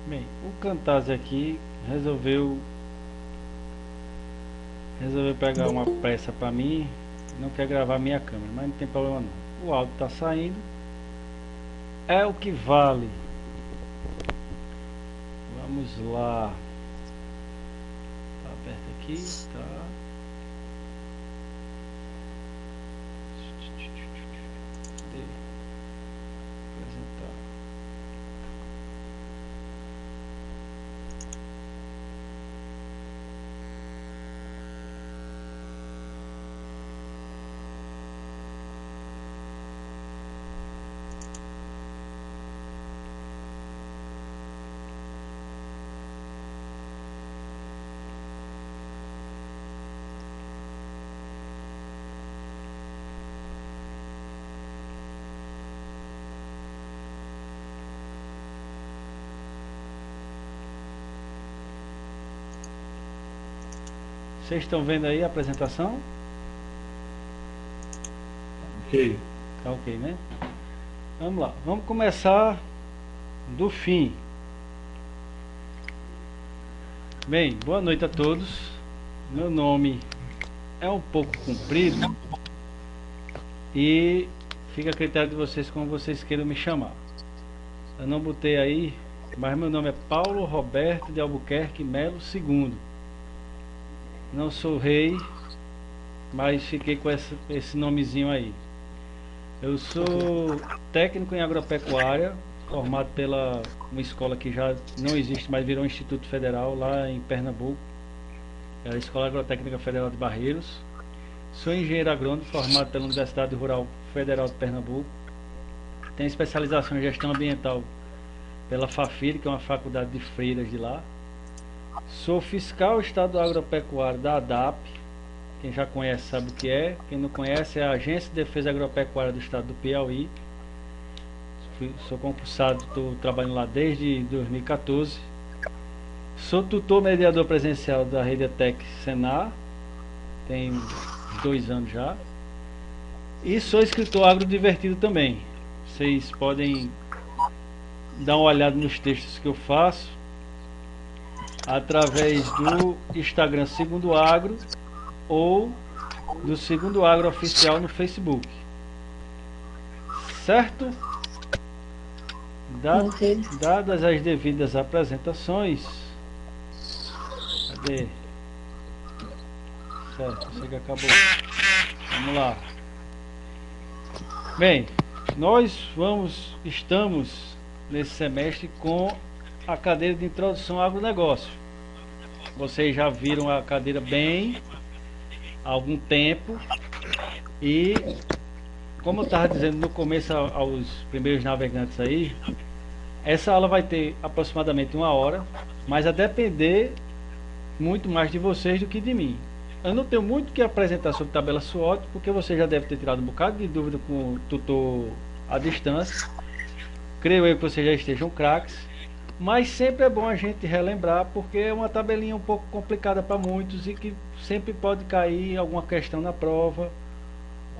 Bem, o Camtasia aqui resolveu pegar uma peça para mim, não quer gravar minha câmera, mas não tem problema não. O áudio está saindo, é o que vale. Vamos lá. Tá aberto aqui, tá. Cadê? Apresentar. Vocês estão vendo aí a apresentação? Ok. Tá ok, né? Vamos lá, vamos começar do fim. Bem, boa noite a todos. Meu nome é um pouco comprido e fica a critério de vocês como vocês queiram me chamar. Eu não botei aí, mas meu nome é Paulo Roberto de Albuquerque Melo II. Não sou rei, mas fiquei com esse nomezinho aí. Eu sou técnico em agropecuária, formado pela uma escola que já não existe, mas virou um Instituto Federal lá em Pernambuco, é a Escola Agrotécnica Federal de Barreiros. Sou engenheiro agrônomo, formado pela Universidade Rural Federal de Pernambuco. Tenho especialização em gestão ambiental pela FAFIR, que é uma faculdade de freiras de lá. Sou fiscal estadual agropecuário da ADAP. Quem já conhece sabe o que é. Quem não conhece é a Agência de Defesa Agropecuária do Estado do Piauí. Sou concursado, estou trabalhando lá desde 2014. Sou tutor mediador presencial da Rede ETEC Senar. Tem 2 anos já. E sou escritor agrodivertido também. Vocês podem dar uma olhada nos textos que eu faço através do Instagram Segundo Agro ou do Segundo Agro Oficial no Facebook. Certo? Dadas as devidas apresentações. Cadê? Certo, isso aqui acabou. Vamos lá. Bem, nós estamos nesse semestre com a cadeira de introdução ao agronegócio. Vocês já viram a cadeira bem há algum tempo e, como eu estava dizendo no começo aos primeiros navegantes aí, essa aula vai ter aproximadamente 1 hora, mas a depender muito mais de vocês do que de mim. Eu não tenho muito que apresentar sobre tabela SWOT, porque você já deve ter tirado um bocado de dúvida com o tutor à distância. Creio eu que vocês já estejam craques, mas sempre é bom a gente relembrar, porque é uma tabelinha um pouco complicada para muitos e que sempre pode cair alguma questão na prova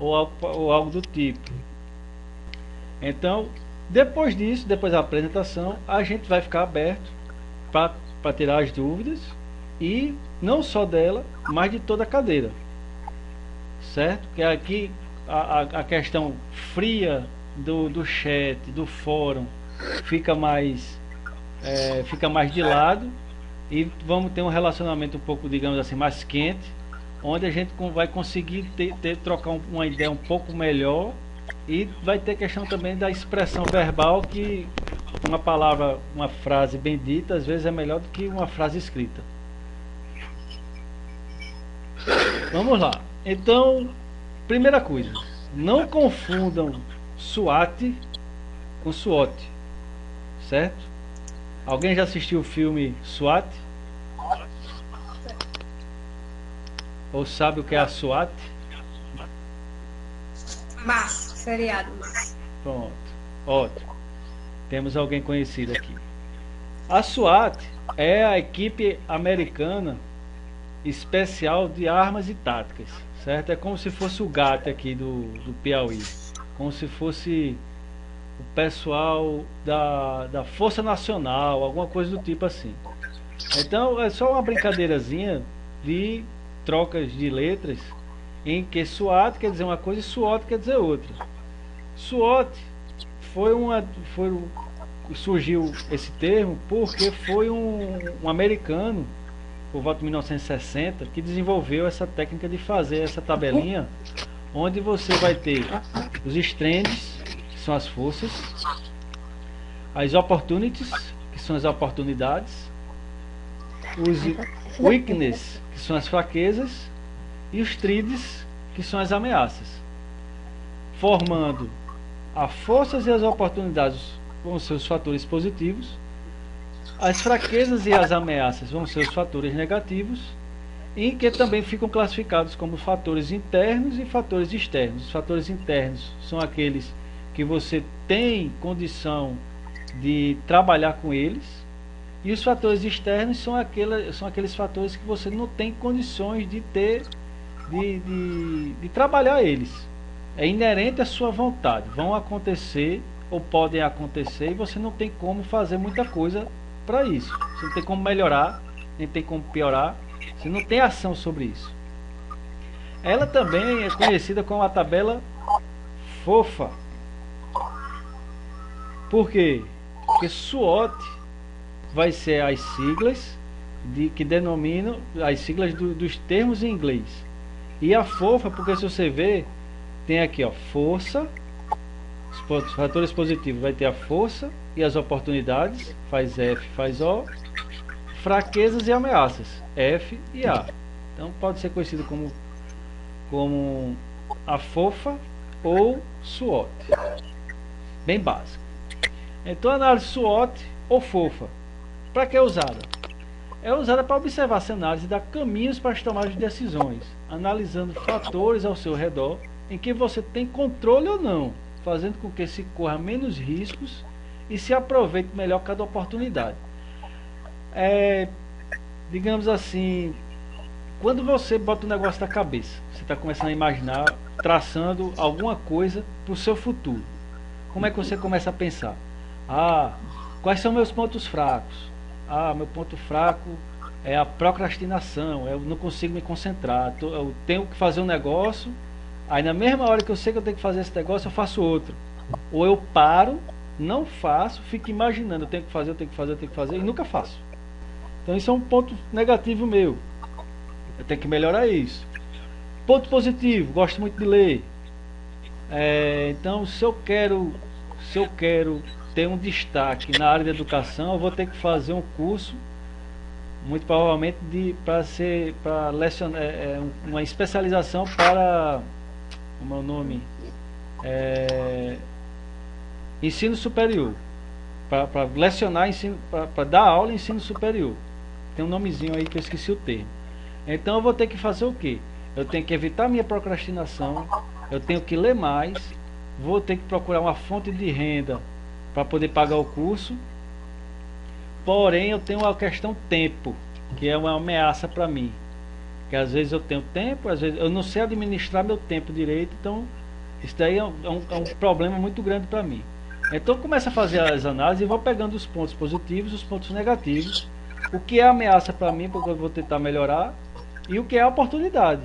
ou algo do tipo. Então, depois disso, depois da apresentação, a gente vai ficar aberto para tirar as dúvidas, e não só dela, mas de toda a cadeira, certo? Que aqui a questão fria do chat, do fórum, fica mais de lado, e vamos ter um relacionamento um pouco, digamos assim, mais quente, onde a gente vai conseguir trocar uma ideia um pouco melhor, e vai ter questão também da expressão verbal, que uma palavra, uma frase bem dita, às vezes é melhor do que uma frase escrita. Vamos lá. Então, primeira coisa, não confundam SWOT com SWOT, certo? Alguém já assistiu o filme SWAT? Ou sabe o que é a SWAT? Massa, seriado, massa. Pronto, ótimo. Temos alguém conhecido aqui. A SWAT é a equipe americana especial de armas e táticas, certo? É como se fosse o GAT aqui do Piauí, como se fosse o pessoal da Força Nacional, alguma coisa do tipo assim. Então é só uma brincadeirazinha de trocas de letras em que SWAT quer dizer uma coisa e SWOT quer dizer outra. SWOT surgiu esse termo porque foi um americano, por volta de 1960, que desenvolveu essa técnica de fazer essa tabelinha, onde você vai ter os strengths, que são as forças, as opportunities, que são as oportunidades, os weakness, que são as fraquezas, e os threats, que são as ameaças, formando as forças e as oportunidades vão ser os fatores positivos, as fraquezas e as ameaças vão ser os fatores negativos, em que também ficam classificados como fatores internos e fatores externos. Os fatores internos são aqueles que você tem condição de trabalhar com eles, e os fatores externos são aqueles fatores que você não tem condições de ter, de trabalhar eles. É inerente à sua vontade, vão acontecer ou podem acontecer, e você não tem como fazer muita coisa para isso. Você não tem como melhorar, nem tem como piorar, você não tem ação sobre isso. Ela também é conhecida como a tabela fofa. Por quê? Porque SWOT vai ser as siglas que denominam as siglas dos termos em inglês. E a fofa, porque se você ver, tem aqui, ó, força, os fatores positivos vai ter a força e as oportunidades, faz F, faz O, fraquezas e ameaças, F e A. Então pode ser conhecido como a fofa ou SWOT. Bem básico. Então a análise SWOT ou fofa, para que é usada? É usada para observar cenários e dar caminhos para as tomadas de decisões, analisando fatores ao seu redor em que você tem controle ou não, fazendo com que se corra menos riscos e se aproveite melhor cada oportunidade. Digamos assim, quando você bota um negócio na cabeça, você está começando a imaginar, traçando alguma coisa para o seu futuro. Como é que você começa a pensar? Quais são meus pontos fracos? Meu ponto fraco é a procrastinação, eu não consigo me concentrar, eu tenho que fazer um negócio, aí na mesma hora que eu sei que eu tenho que fazer esse negócio, eu faço outro. Ou eu paro, não faço, fico imaginando, eu tenho que fazer, e nunca faço. Então isso é um ponto negativo meu. Eu tenho que melhorar isso. Ponto positivo, gosto muito de ler. Então se eu quero ter um destaque na área de educação, eu vou ter que fazer um curso, muito provavelmente para lecionar, uma especialização para, como é o nome, ensino superior, para lecionar ensino, para dar aula em ensino superior. Tem um nomezinho aí que eu esqueci o termo. Então eu vou ter que fazer o quê? Eu tenho que evitar minha procrastinação, eu tenho que ler mais, vou ter que procurar uma fonte de renda para poder pagar o curso. Porém eu tenho a questão tempo, que é uma ameaça para mim, que às vezes eu tenho tempo, às vezes eu não sei administrar meu tempo direito. Então isso daí é um problema muito grande para mim. Então eu começo a fazer as análises e vou pegando os pontos positivos, os pontos negativos, o que é ameaça para mim, porque eu vou tentar melhorar, e o que é a oportunidade.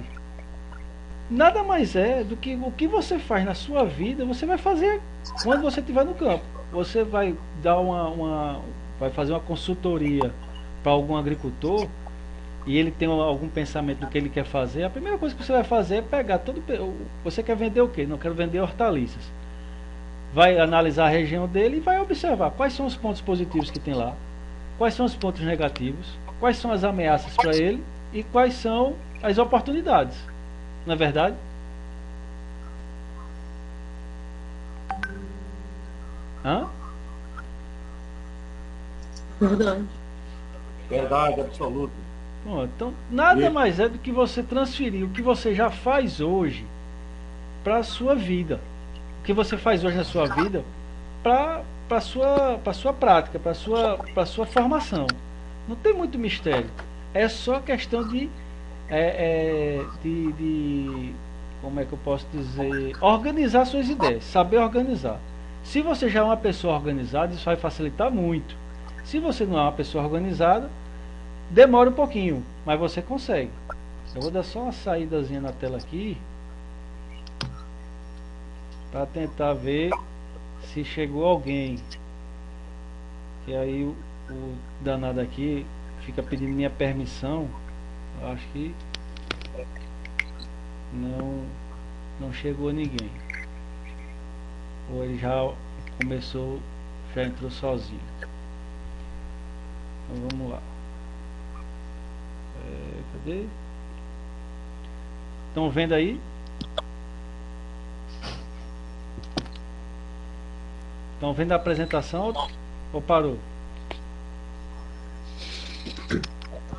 Nada mais é do que o que você faz na sua vida, você vai fazer quando você estiver no campo. Você vai dar vai fazer uma consultoria para algum agricultor e ele tem algum pensamento do que ele quer fazer. A primeira coisa que você vai fazer é pegar você quer vender o quê? Não, quero vender hortaliças. Vai analisar a região dele e vai observar quais são os pontos positivos que tem lá, quais são os pontos negativos, quais são as ameaças para ele e quais são as oportunidades. Não é verdade? Verdade, absoluta. Bom, então nada mais é do que você transferir o que você já faz hoje para a sua vida. O que você faz hoje na sua vida para a sua prática, para a sua formação. Não tem muito mistério. É só questão de como é que eu posso dizer, organizar suas ideias, saber organizar. Se você já é uma pessoa organizada, isso vai facilitar muito. Se você não é uma pessoa organizada, demora um pouquinho, mas você consegue. Eu vou dar só uma saídazinha na tela aqui para tentar ver se chegou alguém. Que aí o danado aqui fica pedindo minha permissão. Eu acho que não chegou ninguém. Ou ele já começou, já entrou sozinho. Então vamos lá. Cadê? Estão vendo aí? Estão vendo a apresentação ou parou?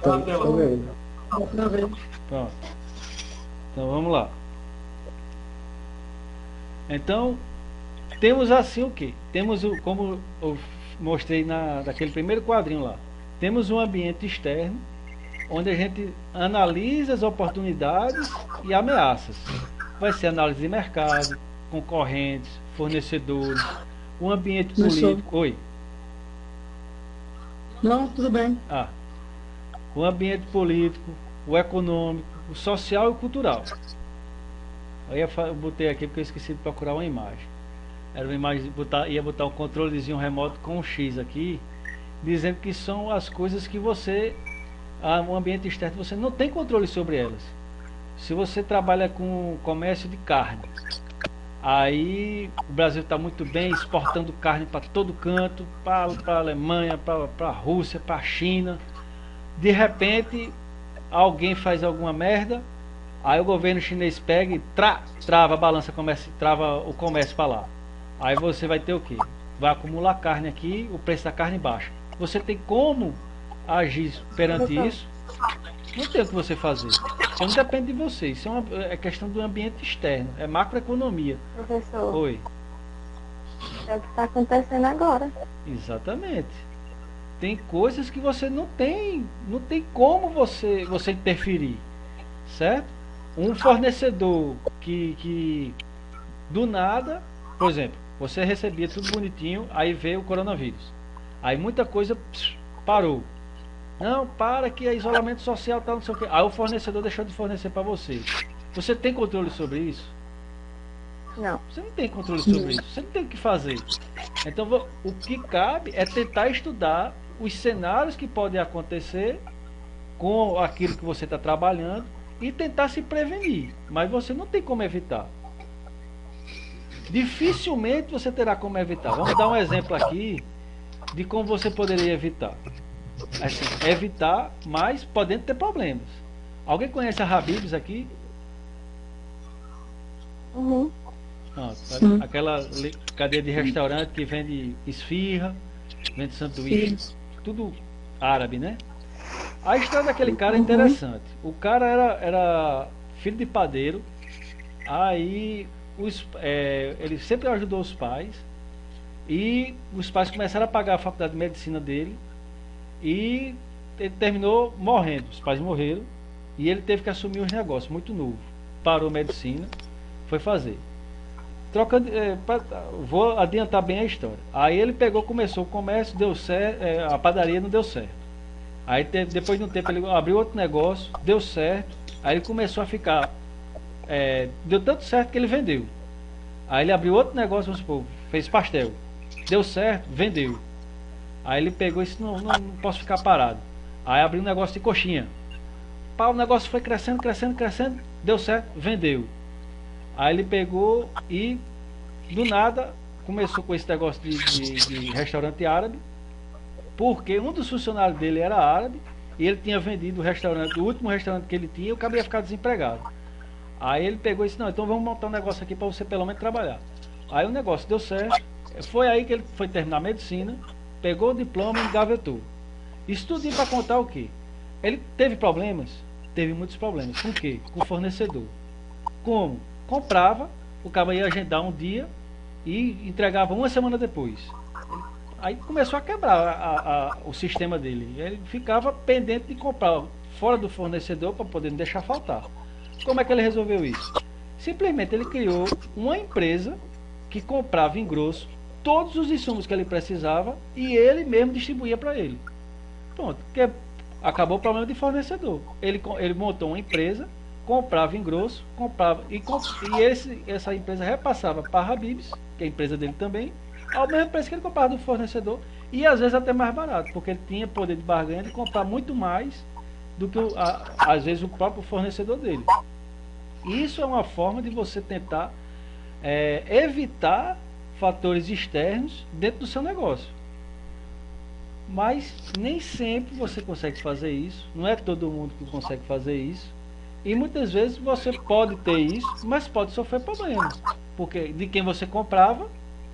Tô vendo. Pronto. Então vamos lá. Então temos assim o que? Temos o, como eu mostrei naquele primeiro quadrinho lá. Temos um ambiente externo onde a gente analisa as oportunidades e ameaças. Vai ser análise de mercado, concorrentes, fornecedores, o ambiente político. Oi. Não, tudo bem. O ambiente político, o econômico, o social e o cultural. Eu botei aqui porque eu esqueci de procurar uma imagem. Era uma imagem, ia botar um controlezinho remoto com um X aqui, dizendo que são as coisas que você, o ambiente externo, você não tem controle sobre elas. Se você trabalha com comércio de carne, aí o Brasil está muito bem exportando carne para todo canto, para a Alemanha, para a Rússia, para a China. De repente alguém faz alguma merda, aí o governo chinês pega e trava a balança, trava o comércio para lá. Aí você vai ter o que? Vai acumular carne aqui, o preço da carne baixa. Você tem como agir perante isso? Não tem o que você fazer. Isso não depende de você. Isso é questão do ambiente externo. É macroeconomia. Professor. Oi. É o que está acontecendo agora. Exatamente. Tem coisas que você não tem como você interferir. Certo? Um fornecedor que do nada, por exemplo, você recebia tudo bonitinho, aí veio o coronavírus. Aí muita coisa parou. Não, para que é isolamento social, tal, não sei o que. Aí o fornecedor deixou de fornecer para você. Você tem controle sobre isso? Não. Você não tem controle sobre isso. Você não tem o que fazer. Então o que cabe é tentar estudar os cenários que podem acontecer com aquilo que você está trabalhando e tentar se prevenir. Mas você não tem como evitar. Dificilmente você terá como evitar. Vamos dar um exemplo aqui de como você poderia evitar. Assim, evitar, mas podendo ter problemas. Alguém conhece a Habib's aqui? Uhum. Aquela cadeia de restaurante que vende esfirra, vende sanduíche, tudo árabe, né? A história daquele cara é interessante. O cara era filho de padeiro. Aí ele sempre ajudou os pais. E os pais começaram a pagar a faculdade de medicina dele. E ele terminou morrendo. Os pais morreram. E ele teve que assumir os negócios, muito novo. Parou medicina, foi fazer. Vou adiantar bem a história. Aí ele começou o comércio, deu certo, a padaria não deu certo. Aí depois de um tempo ele abriu outro negócio, deu certo. Aí ele começou a ficar, deu tanto certo que ele vendeu. Aí ele abriu outro negócio, vamos supor, fez pastel, deu certo, vendeu. Aí ele pegou e disse, não posso ficar parado. Aí abriu um negócio de coxinha. O negócio foi crescendo, deu certo, vendeu. Aí ele pegou e do nada começou com esse negócio de restaurante árabe, porque um dos funcionários dele era árabe e ele tinha vendido o último restaurante que ele tinha, e o cara ia ficar desempregado. Aí ele pegou e disse, não, então vamos montar um negócio aqui para você pelo menos trabalhar. Aí o negócio deu certo, foi aí que ele foi terminar a medicina, pegou o diploma e engavetou. Isso tudo para contar o quê? Ele teve problemas? Teve muitos problemas. Com o quê? Com o fornecedor. Como? Comprava, o cara ia agendar um dia e entregava uma semana depois. Aí começou a quebrar o sistema dele. Ele ficava pendente de comprar fora do fornecedor para poder não deixar faltar. Como é que ele resolveu isso? Simplesmente ele criou uma empresa que comprava em grosso todos os insumos que ele precisava e ele mesmo distribuía para ele. Pronto, que acabou o problema de fornecedor. Ele montou uma empresa, comprava em grosso, comprava essa empresa repassava para a Habib's, que é a empresa dele também, ao mesmo preço que ele comprava do fornecedor e às vezes até mais barato, porque ele tinha poder de barganha de comprar muito mais do que às vezes o próprio fornecedor dele. Isso é uma forma de você tentar evitar fatores externos dentro do seu negócio. Mas nem sempre você consegue fazer isso, não é todo mundo que consegue fazer isso. E muitas vezes você pode ter isso, mas pode sofrer problemas. Porque de quem você comprava,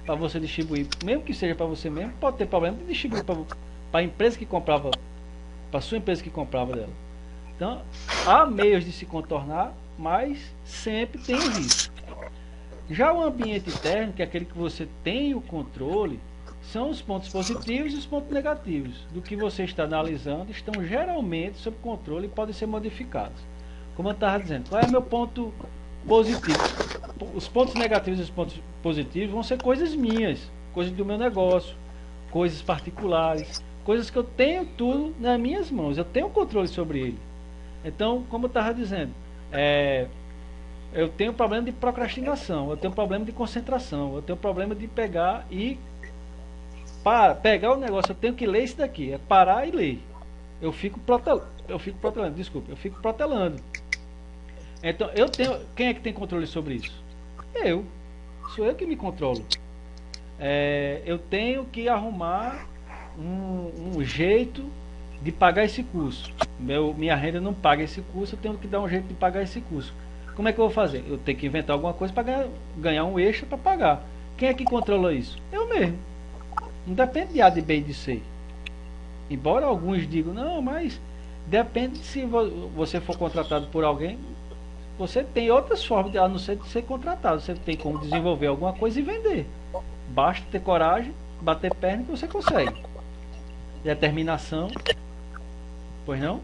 para você distribuir, mesmo que seja para você mesmo, pode ter problema de distribuir para a empresa que comprava, para a sua empresa que comprava dela. Então, há meios de se contornar, mas sempre tem o risco. Já o ambiente interno, que é aquele que você tem o controle, são os pontos positivos e os pontos negativos. Do que você está analisando, estão geralmente sob controle e podem ser modificados. Como eu estava dizendo, qual é o meu ponto positivo? Os pontos negativos e os pontos positivos vão ser coisas minhas, coisas do meu negócio, coisas particulares, coisas que eu tenho tudo nas minhas mãos, eu tenho controle sobre ele. Então, como eu estava dizendo, eu tenho problema de procrastinação, eu tenho problema de concentração, eu tenho problema de pegar e para pegar o negócio, eu tenho que ler isso daqui, é parar e ler. Eu fico protelando. Então, quem é que tem controle sobre isso? Sou eu que me controlo. Eu tenho que arrumar um jeito de pagar esse curso. Minha renda não paga esse curso, eu tenho que dar um jeito de pagar esse curso. Como é que eu vou fazer? Eu tenho que inventar alguma coisa para ganhar um extra para pagar. Quem é que controla isso? Eu mesmo. Não depende de A, de B e de C. Embora alguns digam, não, mas depende se você for contratado por alguém. Você tem outras formas, a não ser de ser contratado. Você tem como desenvolver alguma coisa e vender. Basta ter coragem, bater perna que você consegue. Determinação. Pois não?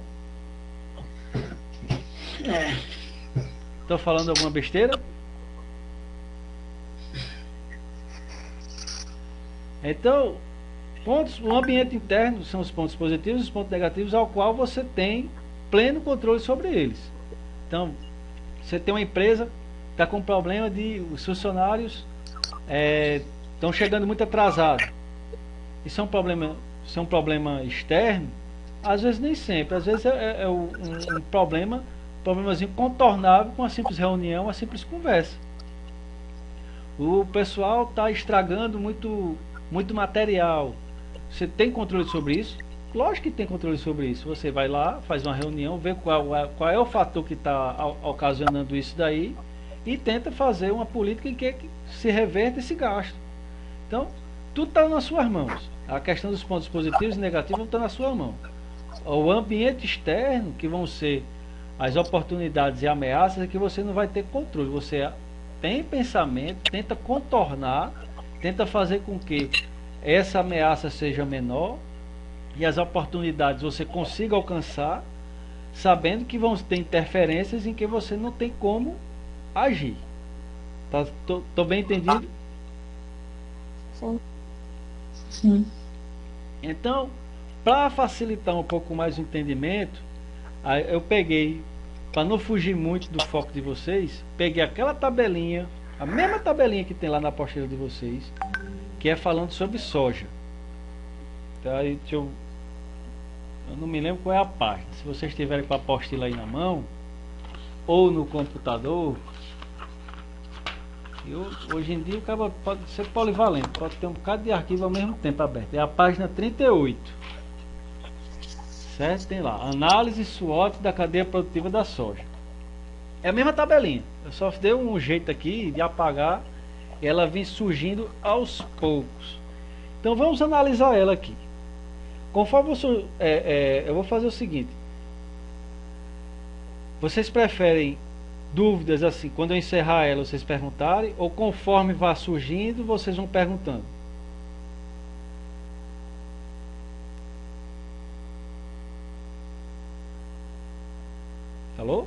Estou falando alguma besteira? Então, o ambiente interno são os pontos positivos e os pontos negativos ao qual você tem pleno controle sobre eles. Então, você tem uma empresa que está com problema de os funcionários estão chegando muito atrasados. Isso é um problema externo? Às vezes nem sempre. Às vezes é um problemazinho contornável com uma simples reunião, uma simples conversa. O pessoal está estragando muito material. Você tem controle sobre isso? Lógico que tem controle sobre isso. Você vai lá, faz uma reunião, vê qual é o fator que está ocasionando isso daí e tenta fazer uma política em que se reverta esse gasto. Então, tudo está nas suas mãos. A questão dos pontos positivos e negativos está na sua mão. O ambiente externo, que vão ser as oportunidades e ameaças, é que você não vai ter controle. Você tem pensamento, tenta contornar, tenta fazer com que essa ameaça seja menor e as oportunidades você consiga alcançar, sabendo que vão ter interferências em que você não tem como agir. Tô bem entendido? Sim. Sim. Então, para facilitar um pouco mais o entendimento, eu peguei, para não fugir muito do foco de vocês, peguei aquela tabelinha, a mesma tabelinha que tem lá na apostila de vocês, que é falando sobre soja. Então, aí, eu não me lembro qual é a página. Se vocês tiverem com a apostila aí na mão ou no computador, hoje em dia o cara pode ser polivalente, pode ter um bocado de arquivo ao mesmo tempo aberto. É a página 38, certo? Tem lá, análise SWOT da cadeia produtiva da soja. É a mesma tabelinha, eu só dei um jeito aqui de apagar e ela vem surgindo aos poucos. Então vamos analisar ela aqui. Conforme eu vou fazer o seguinte: vocês preferem dúvidas assim, quando eu encerrar ela, vocês perguntarem, ou conforme vá surgindo, vocês vão perguntando? Alô?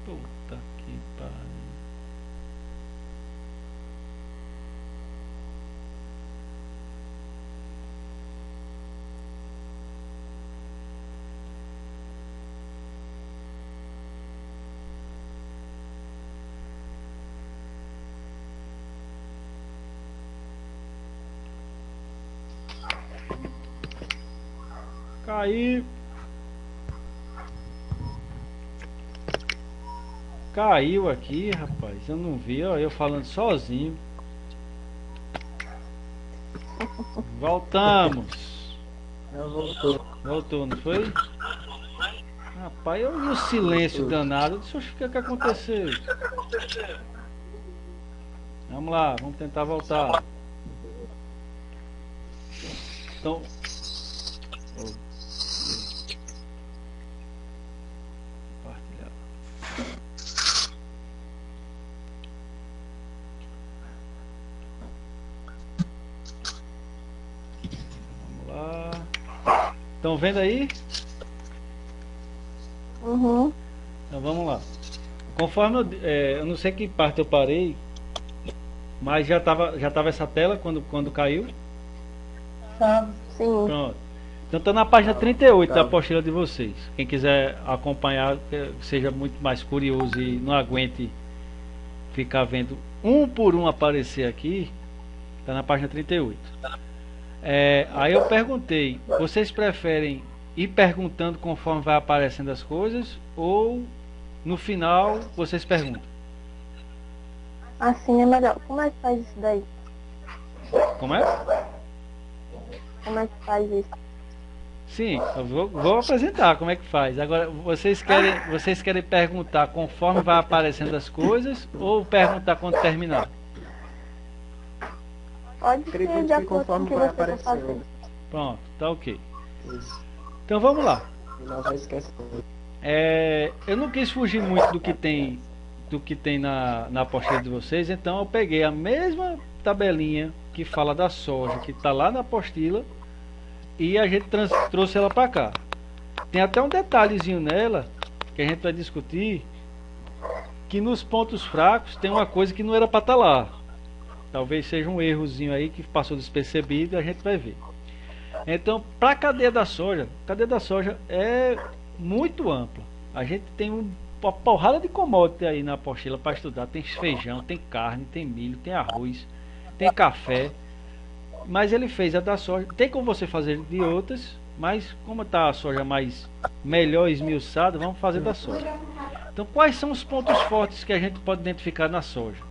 Puta que pariu. Caiu. Caiu aqui, rapaz. Eu não vi, ó, eu falando sozinho. Voltamos. Já voltou. Voltou, não foi? Rapaz, eu vi o silêncio danado. Deixa eu ver o que aconteceu. Vamos lá, vamos tentar voltar. Então. Compartilhar. Vamos lá. Estão vendo aí? Uhum. Então vamos lá. Conforme eu não sei que parte eu parei, mas já tava essa tela quando caiu. Sabe? Sim. Pronto. Então tá na página 38 da apostila de vocês. Quem quiser acompanhar, que seja muito mais curioso e não aguente ficar vendo um por um aparecer aqui, tá na página 38. Aí eu perguntei, vocês preferem ir perguntando conforme vai aparecendo as coisas ou no final vocês perguntam? Assim é melhor. Como é que faz isso daí? Como é? Como é que faz isso? Sim, eu vou apresentar como é que faz. Agora, vocês querem perguntar conforme vai aparecendo as coisas ou perguntar quando terminar? Pode ser Acredito de que acordo com o conforme que vai você for fazer. aparecendo. Pronto, tá ok. Isso. Então vamos lá. E não vai esquecer. Eu não quis fugir muito do que tem na apostila de vocês, então eu peguei a mesma tabelinha que fala da soja, que está lá na apostila, e a gente trouxe ela para cá. Tem até um detalhezinho nela que a gente vai discutir, que nos pontos fracos tem uma coisa que não era para estar lá. Talvez seja um errozinho aí que passou despercebido e a gente vai ver. Então, para a cadeia da soja é muito ampla. A gente tem uma porrada de commodity aí na apostila para estudar. Tem feijão, tem carne, tem milho, tem arroz, tem café. Mas ele fez a da soja. Tem como você fazer de outras, mas como está a soja melhor esmiuçada, vamos fazer da soja. Então, quais são os pontos fortes que a gente pode identificar na soja?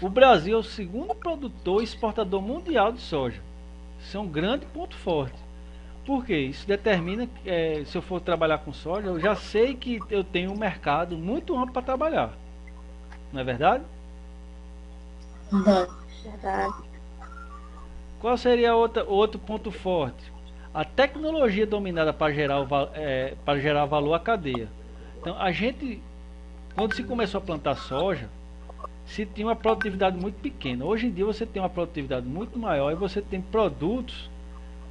O Brasil é o segundo produtor e exportador mundial de soja. Isso é um grande ponto forte. Por quê? Isso determina que se eu for trabalhar com soja, eu já sei que eu tenho um mercado muito amplo para trabalhar. Não é verdade? Verdade. Qual seria outro ponto forte? A tecnologia dominada para gerar valor à cadeia. Então, a gente, quando se começou a plantar soja, se tinha uma produtividade muito pequena. Hoje em dia você tem uma produtividade muito maior e você tem produtos,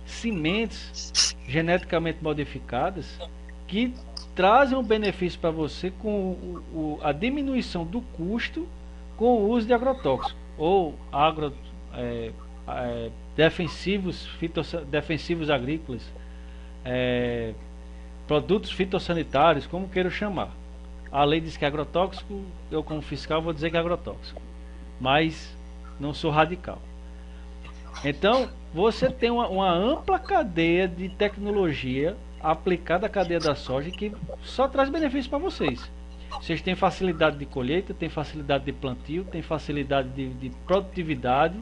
sementes geneticamente modificadas que trazem um benefício para você com a diminuição do custo com o uso de agrotóxicos ou defensivos agrícolas, produtos fitossanitários, como queira chamar. A lei diz que é agrotóxico, eu como fiscal vou dizer que é agrotóxico, mas não sou radical. Então, você tem uma ampla cadeia de tecnologia aplicada à cadeia da soja que só traz benefícios para vocês. Vocês têm facilidade de colheita, têm facilidade de plantio, têm facilidade de produtividade.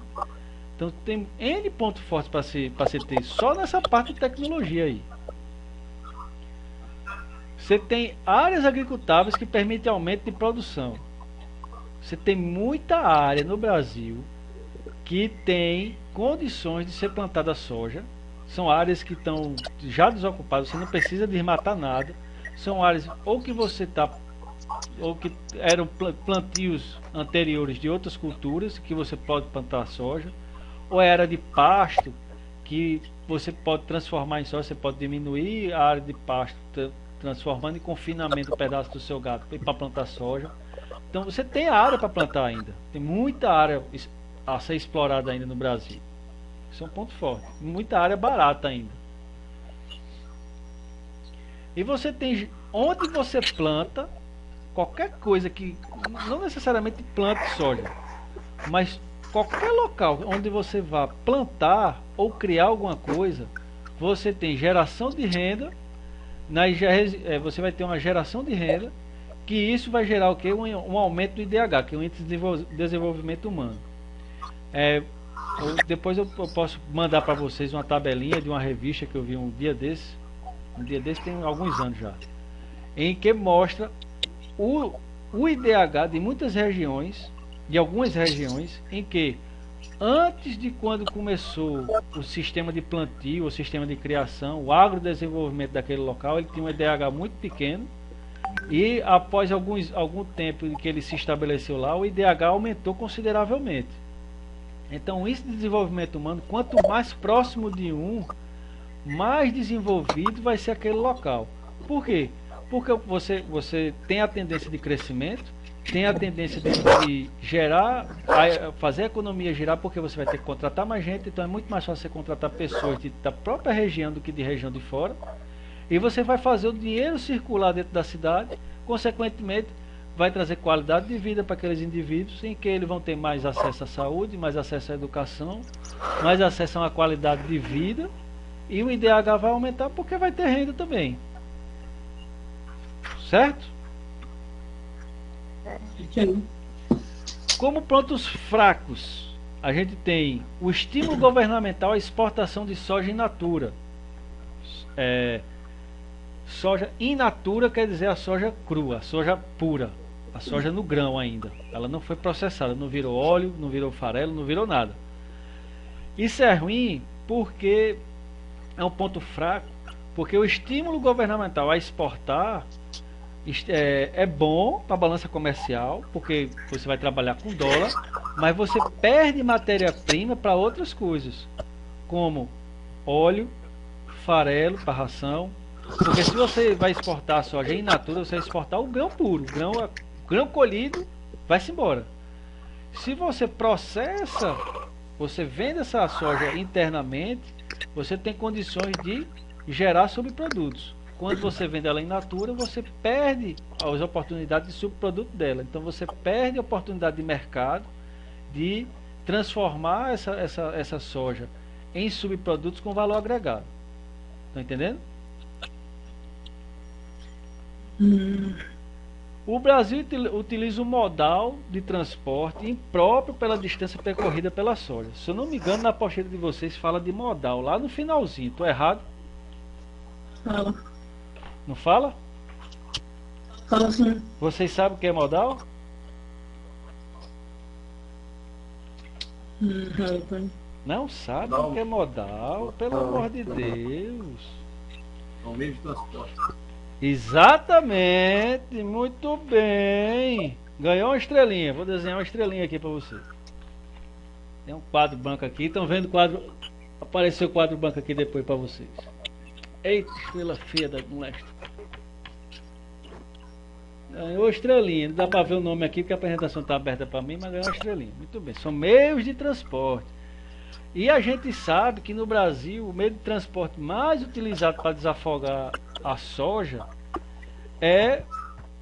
Então tem N pontos fortes para se ter só nessa parte de tecnologia aí. Você tem áreas agricultáveis que permitem aumento de produção. Você tem muita área no Brasil que tem condições de ser plantada soja. São áreas que estão já desocupadas, você não precisa desmatar nada. São áreas ou que eram plantios anteriores de outras culturas que você pode plantar soja, ou era de pasto que você pode transformar em soja. Você pode diminuir a área de pasto, transformando em confinamento um pedaço do seu gado para plantar soja. Então você tem área para plantar ainda. Tem muita área a ser explorada ainda no Brasil. Isso é um ponto forte. Muita área barata ainda. E você tem onde você planta qualquer coisa que não necessariamente plante soja, mas qualquer local onde você vá plantar ou criar alguma coisa, você tem geração de renda, você vai ter uma geração de renda, que isso vai gerar o quê? Um aumento do IDH, que é o Índice de Desenvolvimento Humano. Depois eu posso mandar para vocês uma tabelinha de uma revista que eu vi um dia desse tem alguns anos já, em que mostra o IDH de muitas regiões, de algumas regiões, em que antes de quando começou o sistema de plantio, o sistema de criação, o agrodesenvolvimento daquele local, ele tinha um IDH muito pequeno, e após algum tempo que ele se estabeleceu lá, o IDH aumentou consideravelmente. Então, isso de desenvolvimento humano, quanto mais próximo de mais desenvolvido vai ser aquele local. Por quê? Porque você tem a tendência de crescimento, tem a tendência de gerar, fazer a economia girar, porque você vai ter que contratar mais gente. Então é muito mais fácil você contratar pessoas da própria região do que de região de fora. E você vai fazer o dinheiro circular dentro da cidade, consequentemente vai trazer qualidade de vida para aqueles indivíduos, em que eles vão ter mais acesso à saúde, mais acesso à educação, mais acesso a uma qualidade de vida, e o IDH vai aumentar porque vai ter renda também. Certo? Como pontos fracos, a gente tem o estímulo governamental à exportação de soja in natura. Soja in natura quer dizer a soja crua, a soja pura, a soja no grão ainda. Ela não foi processada, não virou óleo, não virou farelo, não virou nada. Isso é ruim porque é um ponto fraco, porque o estímulo governamental a exportar é bom para a balança comercial, porque você vai trabalhar com dólar, mas você perde matéria-prima para outras coisas, como óleo, farelo para ração. Porque se você vai exportar soja in natura, você vai exportar o grão puro, o grão colhido, vai-se embora. Se você processa, você vende essa soja internamente, você tem condições de gerar subprodutos. Quando você vende ela in natura, você perde as oportunidades de subproduto dela. Então você perde a oportunidade de mercado de transformar essa soja em subprodutos com valor agregado. Estão entendendo? O Brasil utiliza o modal de transporte impróprio pela distância percorrida pela soja. Se eu não me engano, na apostila de vocês fala de modal, lá no finalzinho. Estou errado? Fala. Não fala? Fala sim. Vocês sabem o que é modal? Não sabe o que é modal? Pelo amor de Deus. É um meio de transporte. Exatamente, muito bem. Ganhou uma estrelinha. Vou desenhar uma estrelinha aqui para você. Tem um quadro branco aqui. Estão vendo o quadro? Apareceu o quadro branco aqui depois para vocês. Eita, estrela feia da molesta. Ganhou estrelinha. Não dá para ver o nome aqui porque a apresentação está aberta para mim, mas ganhou uma estrelinha. Muito bem. São meios de transporte. E a gente sabe que no Brasil o meio de transporte mais utilizado para desafogar a soja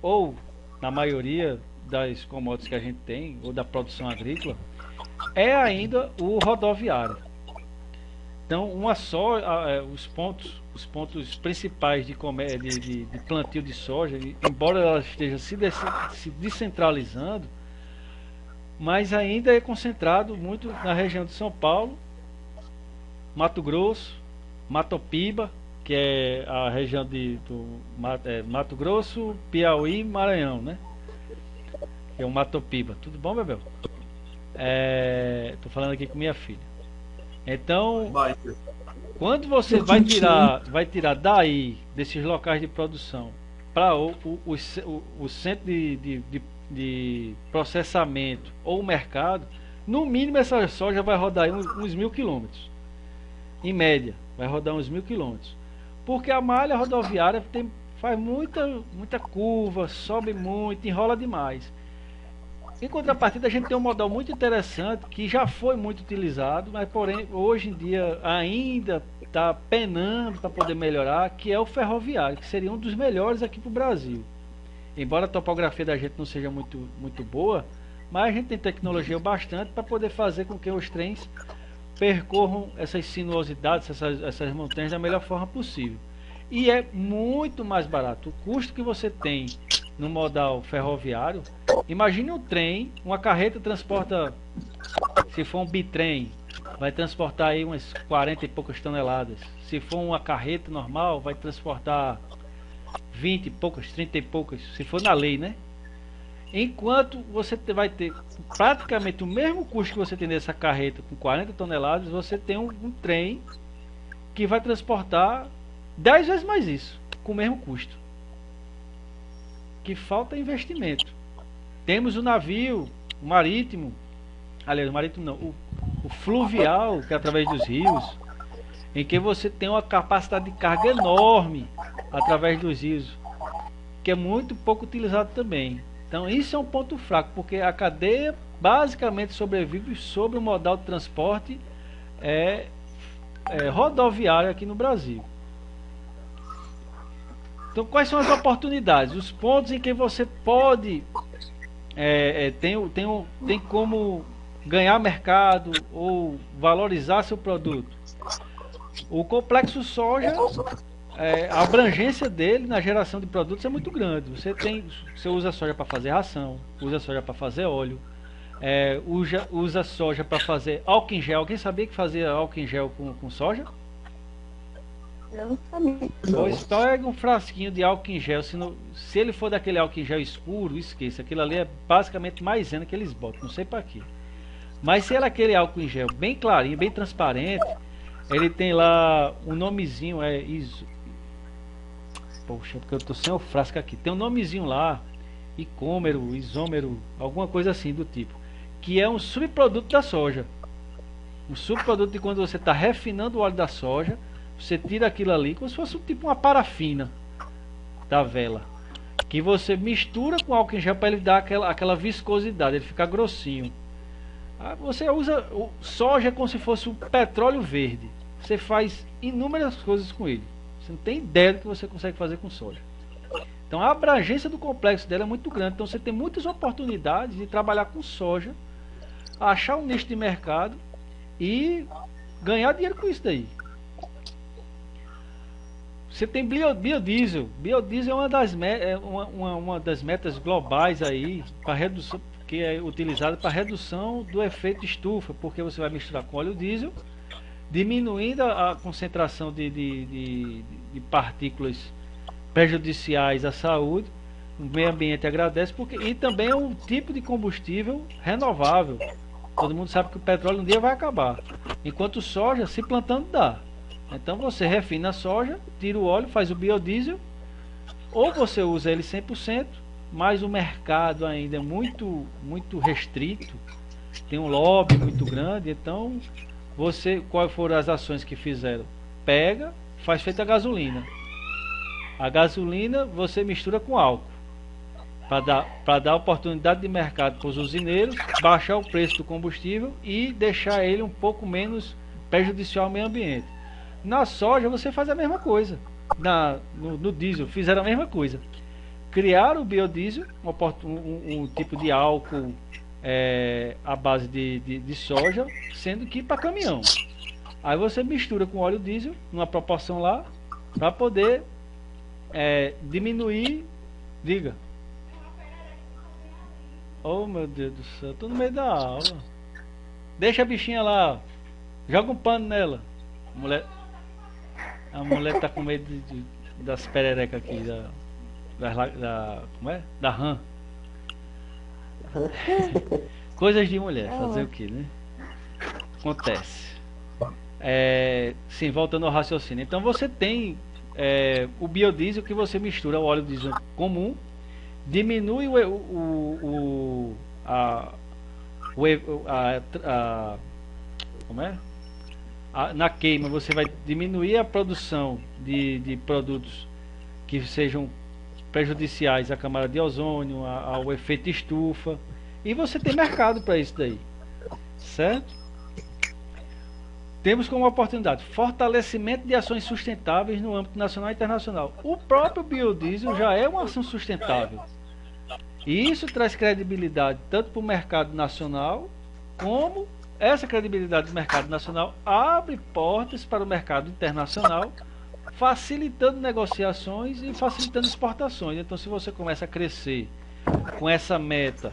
ou na maioria das commodities que a gente tem, ou da produção agrícola, é ainda o rodoviário. Então, os pontos principais de plantio de soja, embora ela esteja se descentralizando, mas ainda é concentrado muito na região de São Paulo, Mato Grosso, Matopiba, que é a região do Mato Grosso, Piauí e Maranhão, né? Que é o Matopiba. Tudo bom, Bebel? Tô falando aqui com minha filha. Então, quando você vai tirar daí, desses locais de produção, para o centro de processamento ou o mercado, no mínimo essa soja vai rodar aí uns 1.000 quilômetros. Em média, vai rodar uns 1.000 quilômetros. Porque a malha rodoviária faz muita curva, sobe muito, enrola demais. Em contrapartida, a gente tem um modal muito interessante que já foi muito utilizado, mas porém hoje em dia ainda está penando para poder melhorar, que é o ferroviário, que seria um dos melhores aqui para o Brasil. Embora a topografia da gente não seja muito boa, mas a gente tem tecnologia bastante para poder fazer com que os trens percorram essas sinuosidades, essas montanhas da melhor forma possível. E é muito mais barato. O custo que você tem no modal ferroviário, imagine um trem, uma carreta transporta, se for um bitrem, vai transportar aí umas 40 e poucas toneladas. Se for uma carreta normal, vai transportar 20 e poucas, 30 e poucas, se for na lei, né? Enquanto você vai ter praticamente o mesmo custo que você tem nessa carreta com 40 toneladas, você tem um trem que vai transportar 10 vezes mais isso, com o mesmo custo. Que falta investimento. Temos o navio, o marítimo, aliás, o marítimo não, o fluvial, que é através dos rios, em que você tem uma capacidade de carga enorme através dos rios, que é muito pouco utilizado também. Então isso é um ponto fraco, porque a cadeia basicamente sobrevive sobre o modal de transporte rodoviário aqui no Brasil. Então quais são as oportunidades? Os pontos em que você pode tem como ganhar mercado ou valorizar seu produto. O complexo soja, a abrangência dele na geração de produtos é muito grande. Você usa soja para fazer ração, usa soja para fazer óleo, usa soja para fazer álcool em gel. Alguém sabia que fazia álcool em gel com soja? Eu não sabia. Pois pega um frasquinho de álcool em gel. Se ele for daquele álcool em gel escuro, esqueça. Aquilo ali é basicamente maisena que eles botam, não sei para quê. Mas se ele é aquele álcool em gel bem clarinho, bem transparente, ele tem lá um nomezinho, poxa, porque eu tô sem o frasco aqui. Tem um nomezinho lá, icômero, isômero, alguma coisa assim do tipo, que é um subproduto da soja. Um subproduto de quando você está refinando o óleo da soja, você tira aquilo ali como se fosse tipo uma parafina da vela, que você mistura com álcool em gel para ele dar aquela viscosidade, ele fica grossinho. Você usa o soja como se fosse um petróleo verde. Você faz inúmeras coisas com ele. Você não tem ideia do que você consegue fazer com soja. Então a abrangência do complexo dela é muito grande. Então você tem muitas oportunidades de trabalhar com soja, achar um nicho de mercado e ganhar dinheiro com isso daí. Você tem biodiesel. Biodiesel é uma das metas globais aí para redução, que é utilizada para redução do efeito estufa, porque você vai misturar com óleo diesel, diminuindo a concentração de partículas prejudiciais à saúde. O meio ambiente agradece, e também é um tipo de combustível renovável. Todo mundo sabe que o petróleo um dia vai acabar, enquanto o soja, se plantando, dá. Então você refina a soja, tira o óleo, faz o biodiesel, ou você usa ele 100%, mas o mercado ainda é muito restrito, tem um lobby muito grande. Então quais foram as ações que fizeram? Pega, faz feita a gasolina. A gasolina você mistura com álcool, para dar oportunidade de mercado para os usineiros, baixar o preço do combustível e deixar ele um pouco menos prejudicial ao meio ambiente. Na soja você faz a mesma coisa. No diesel fizeram a mesma coisa. Criaram o biodiesel, um tipo de álcool à base de soja, sendo que para caminhão. Aí você mistura com óleo diesel, numa proporção lá, para poder diminuir. Diga. Oh meu Deus do céu, tô no meio da aula. Deixa a bichinha lá, joga um pano nela. A mulher tá com medo das pererecas aqui, como é? Da rã. Coisas de mulher, fazer o que, né? Acontece. Sim, voltando ao raciocínio. Então você tem o biodiesel, que você mistura o óleo diesel comum, diminui como é? Na queima você vai diminuir a produção de produtos que sejam prejudiciais à camada de ozônio, ao efeito estufa. E você tem mercado para isso daí, certo? Temos como oportunidade fortalecimento de ações sustentáveis no âmbito nacional e internacional. O próprio biodiesel já é uma ação sustentável. E isso traz credibilidade tanto para o mercado nacional, como essa credibilidade do mercado nacional abre portas para o mercado internacional, facilitando negociações e facilitando exportações. Então, se você começa a crescer com essa meta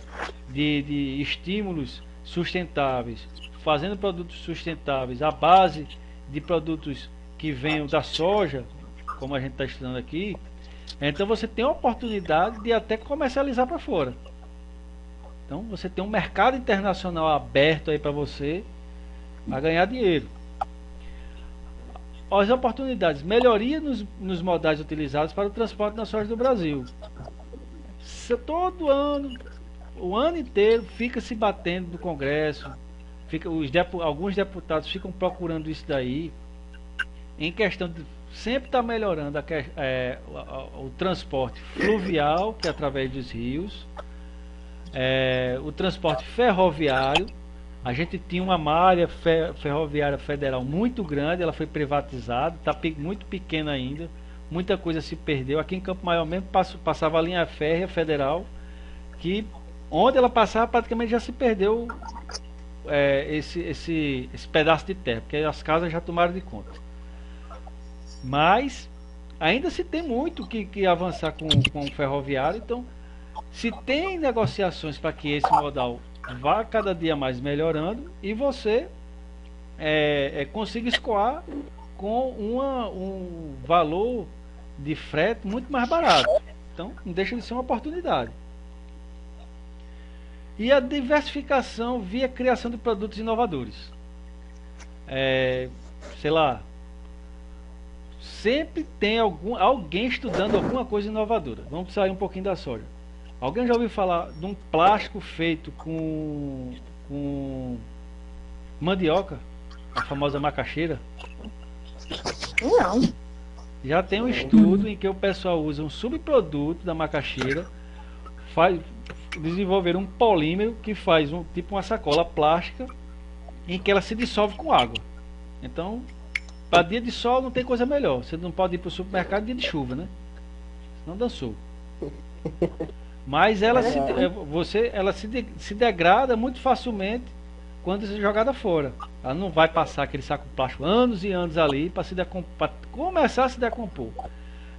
de estímulos sustentáveis, fazendo produtos sustentáveis à base de produtos que venham da soja, como a gente está estudando aqui, então você tem a oportunidade de até comercializar para fora. Então você tem um mercado internacional aberto aí para você a ganhar dinheiro. As oportunidades, melhoria nos modais utilizados para o transporte da soja do Brasil. Todo ano, o ano inteiro, fica se batendo no Congresso, alguns deputados ficam procurando isso daí, em questão de sempre estar melhorando o transporte fluvial, que é através dos rios, o transporte ferroviário. A gente tinha uma malha ferroviária federal muito grande, ela foi privatizada, está muito pequena ainda, muita coisa se perdeu. Aqui em Campo Maior mesmo passava a linha férrea federal, que onde ela passava praticamente já se perdeu esse pedaço de terra, porque as casas já tomaram de conta. Mas ainda se tem muito que avançar com o ferroviário. Então, se tem negociações para que esse modal vá cada dia mais melhorando e você consiga escoar com um valor de frete muito mais barato. Então, não deixa de ser uma oportunidade. E a diversificação via criação de produtos inovadores. Sei lá, sempre tem alguém estudando alguma coisa inovadora. Vamos sair um pouquinho da soja. Alguém já ouviu falar de um plástico feito com mandioca, a famosa macaxeira? Não. Já tem um estudo em que o pessoal usa um subproduto da macaxeira, desenvolver um polímero que faz tipo uma sacola plástica em que ela se dissolve com água. Então, para dia de sol não tem coisa melhor. Você não pode ir para o supermercado dia de chuva, né? Não dançou. Mas ela se degrada muito facilmente quando é jogada fora. Ela não vai passar aquele saco plástico anos e anos ali para começar a se decompor.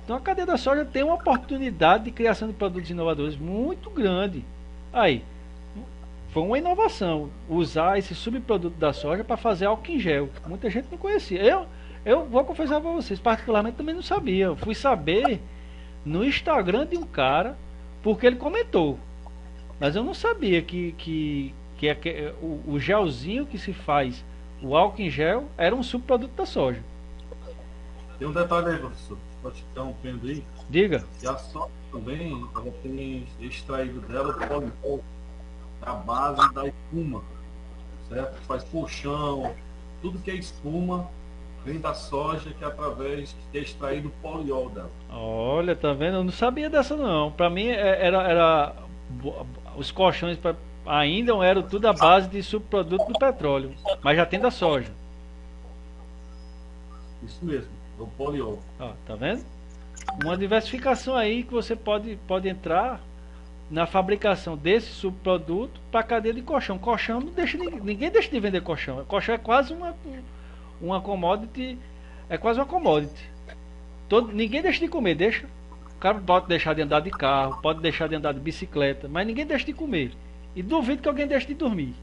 Então a cadeia da soja tem uma oportunidade de criação de produtos inovadores muito grande. Aí, foi uma inovação usar esse subproduto da soja para fazer álcool em gel. Muita gente não conhecia. Eu vou confessar para vocês, particularmente também não sabia. Eu fui saber no Instagram de um cara, porque ele comentou. Mas eu não sabia que o gelzinho que se faz, o álcool em gel, era um subproduto da soja. Tem um detalhe aí, professor. Pode estar interrompendo aí. Diga. E a soja também, ela tem extraído dela o poliol, a base da espuma, certo? Faz colchão, tudo que é espuma vem da soja, que é através de ter extraído o poliol dela. Olha, tá vendo? Eu não sabia dessa não. Para mim era os colchões ainda eram tudo a base de subproduto do petróleo, mas já tem da soja. Isso mesmo, é o poliol. Ó, tá vendo? Uma diversificação aí que você pode entrar na fabricação desse subproduto para a cadeia de colchão. Colchão não deixa ninguém deixa de vender colchão. Colchão é quase uma commodity, é quase uma commodity. Ninguém deixa de comer, deixa. O cara pode deixar de andar de carro, pode deixar de andar de bicicleta, mas ninguém deixa de comer. E duvido que alguém deixe de dormir.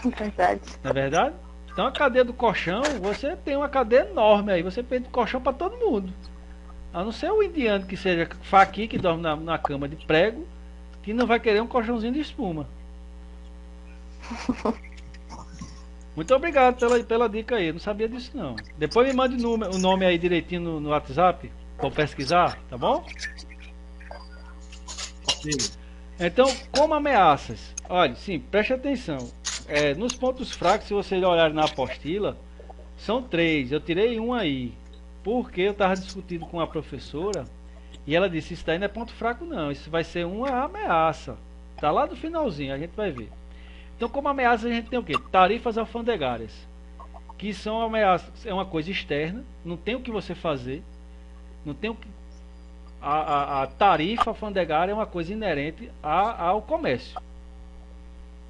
Verdade. Não é verdade? Então a cadeia do colchão, você tem uma cadeia enorme aí, você pede colchão para todo mundo. A não ser o indiano que seja faqui, que dorme na cama de prego, que não vai querer um colchãozinho de espuma. Muito obrigado pela dica aí, eu não sabia disso não. Depois me mande o nome aí direitinho no WhatsApp, para pesquisar, tá bom? Sim. Então, como ameaças? Olha, sim, preste atenção. Nos pontos fracos, se vocês olharem na apostila, são 3. Eu tirei um aí, porque eu estava discutindo com a professora E ela disse, isso daí não é ponto fraco não, isso vai ser uma ameaça. Tá lá no finalzinho, a gente vai ver. Então, como ameaça, a gente tem o quê? Tarifas alfandegárias, que são ameaças, é uma coisa externa, não tem o que você fazer, não tem o que... A tarifa alfandegária é uma coisa inerente ao comércio.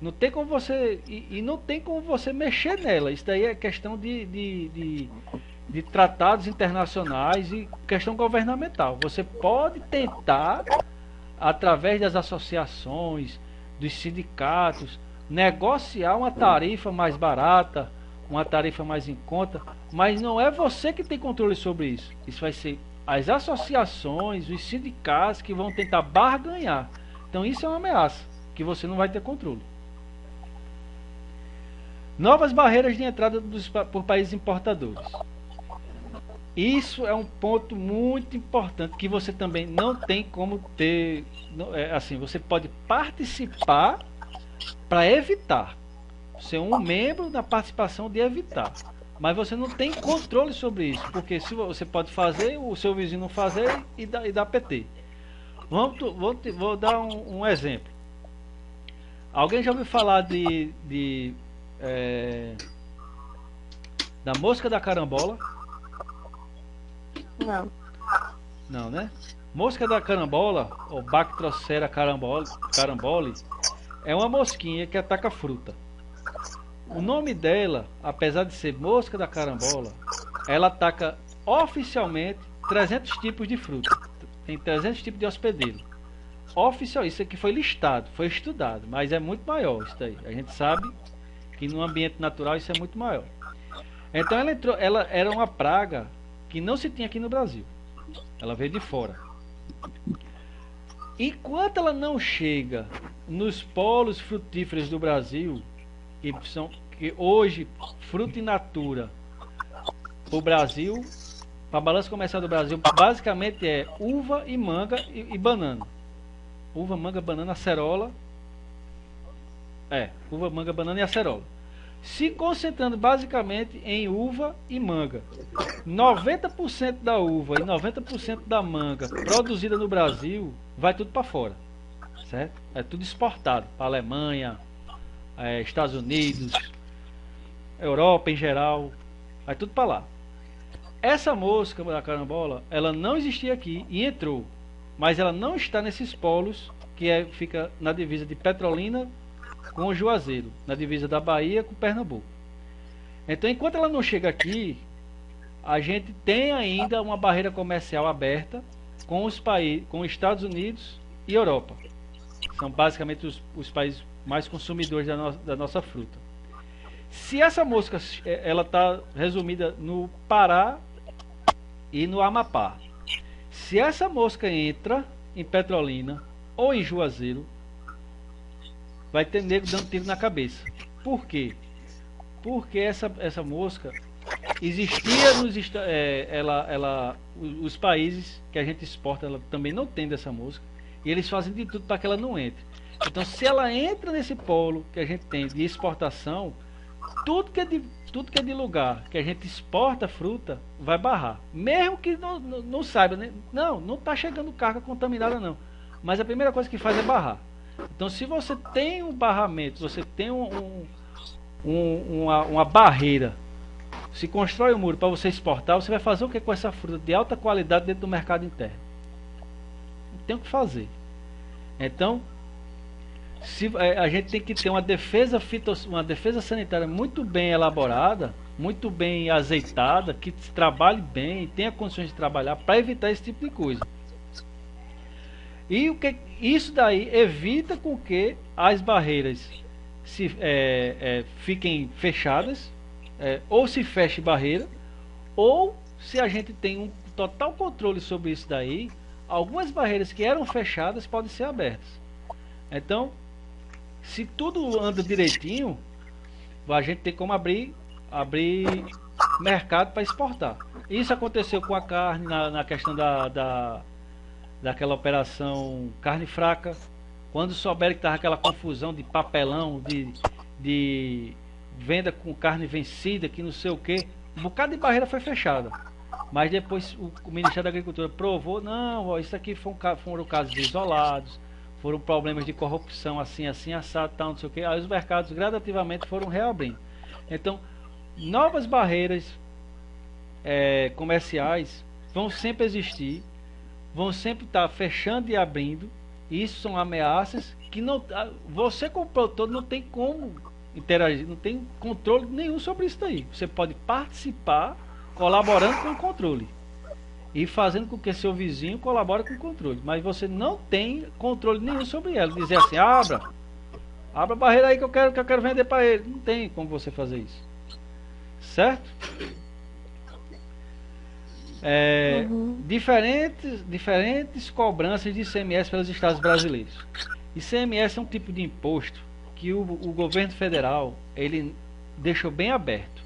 Não tem como você... E não tem como você mexer nela. Isso daí é questão de tratados internacionais e questão governamental. Você pode tentar, através das associações, dos sindicatos, negociar uma tarifa mais barata, uma tarifa mais em conta, mas não é você que tem controle sobre isso. Isso vai ser as associações, os sindicatos que vão tentar barganhar. Então isso é uma ameaça, que você não vai ter controle. Novas barreiras de entrada por países importadores. Isso é um ponto muito importante que você também não tem como ter, assim, você pode participar para evitar, ser um membro da participação de evitar, mas você não tem controle sobre isso, porque se você pode fazer, o seu vizinho não fazer e dá PT. Vou dar um exemplo. Alguém já ouviu falar da mosca da carambola? Não. Não, né? Mosca da carambola, ou Bactrocera carambole, é uma mosquinha que ataca fruta. O nome dela, apesar de ser mosca da carambola, ela ataca oficialmente 300 tipos de fruta. Tem 300 tipos de hospedeiro. Oficial, isso aqui foi listado, foi estudado, mas é muito maior isso daí. A gente sabe que no ambiente natural isso é muito maior. Então ela era uma praga que não se tinha aqui no Brasil. Ela veio de fora. Enquanto ela não chega nos polos frutíferos do Brasil, que hoje fruta in natura o Brasil, para a balança comercial do Brasil, basicamente é uva e manga e banana. Uva, manga, banana, acerola. Uva, manga, banana e acerola. Se concentrando basicamente em uva e manga. 90% da uva e 90% da manga produzida no Brasil vai tudo para fora, certo? É tudo exportado para Alemanha, Estados Unidos, Europa em geral, vai tudo para lá. Essa mosca da carambola, ela não existia aqui e entrou, mas ela não está nesses polos que fica na divisa de Petrolina com o Juazeiro, na divisa da Bahia com Pernambuco. Então, enquanto ela não chega aqui, a gente tem ainda uma barreira comercial aberta com os Estados Unidos e Europa. São basicamente os países mais consumidores da nossa fruta. Se essa mosca, ela está resumida no Pará e no Amapá. Se essa mosca entra em Petrolina ou em Juazeiro, vai ter nego dando tiro na cabeça. Por quê? Porque essa mosca existia os países que a gente exporta, ela também não tem dessa mosca, e eles fazem de tudo para que ela não entre. Então, se ela entra nesse polo que a gente tem de exportação, tudo que é de lugar que a gente exporta fruta vai barrar, mesmo que não saiba, né? Não está chegando carga contaminada não, mas a primeira coisa que faz é barrar. Então, se você tem um barramento, você tem uma barreira, se constrói um muro para você exportar, você vai fazer o que com essa fruta de alta qualidade dentro do mercado interno? Não tem o que fazer. Então, a gente tem que ter uma defesa sanitária muito bem elaborada, muito bem azeitada, que trabalhe bem, tenha condições de trabalhar para evitar esse tipo de coisa. E isso daí evita com que as barreiras fiquem fechadas, ou se feche barreira, ou se a gente tem um total controle sobre isso daí, algumas barreiras que eram fechadas podem ser abertas. Então, se tudo anda direitinho, a gente tem como abrir mercado para exportar. Isso aconteceu com a carne na questão daquela operação carne fraca, quando souberam que estava aquela confusão de papelão, de venda com carne vencida, que não sei o que, um bocado de barreira foi fechada. Mas depois o Ministério da Agricultura provou, não, ó, isso aqui foram casos isolados, foram problemas de corrupção assim, assim, assado, tal, não sei o que. Aí os mercados gradativamente foram reabrindo. Então, novas barreiras comerciais vão sempre existir, vão sempre estar fechando e abrindo. Isso são ameaças que não, você como produtor não tem como interagir, não tem controle nenhum sobre isso daí. Você pode participar colaborando com o controle e fazendo com que seu vizinho colabore com o controle, mas você não tem controle nenhum sobre ela. Dizer assim, abra a barreira aí que eu quero vender para ele. Não tem como você fazer isso, certo? Diferentes cobranças de ICMS pelos estados brasileiros. ICMS é um tipo de imposto que o governo federal ele deixou bem aberto.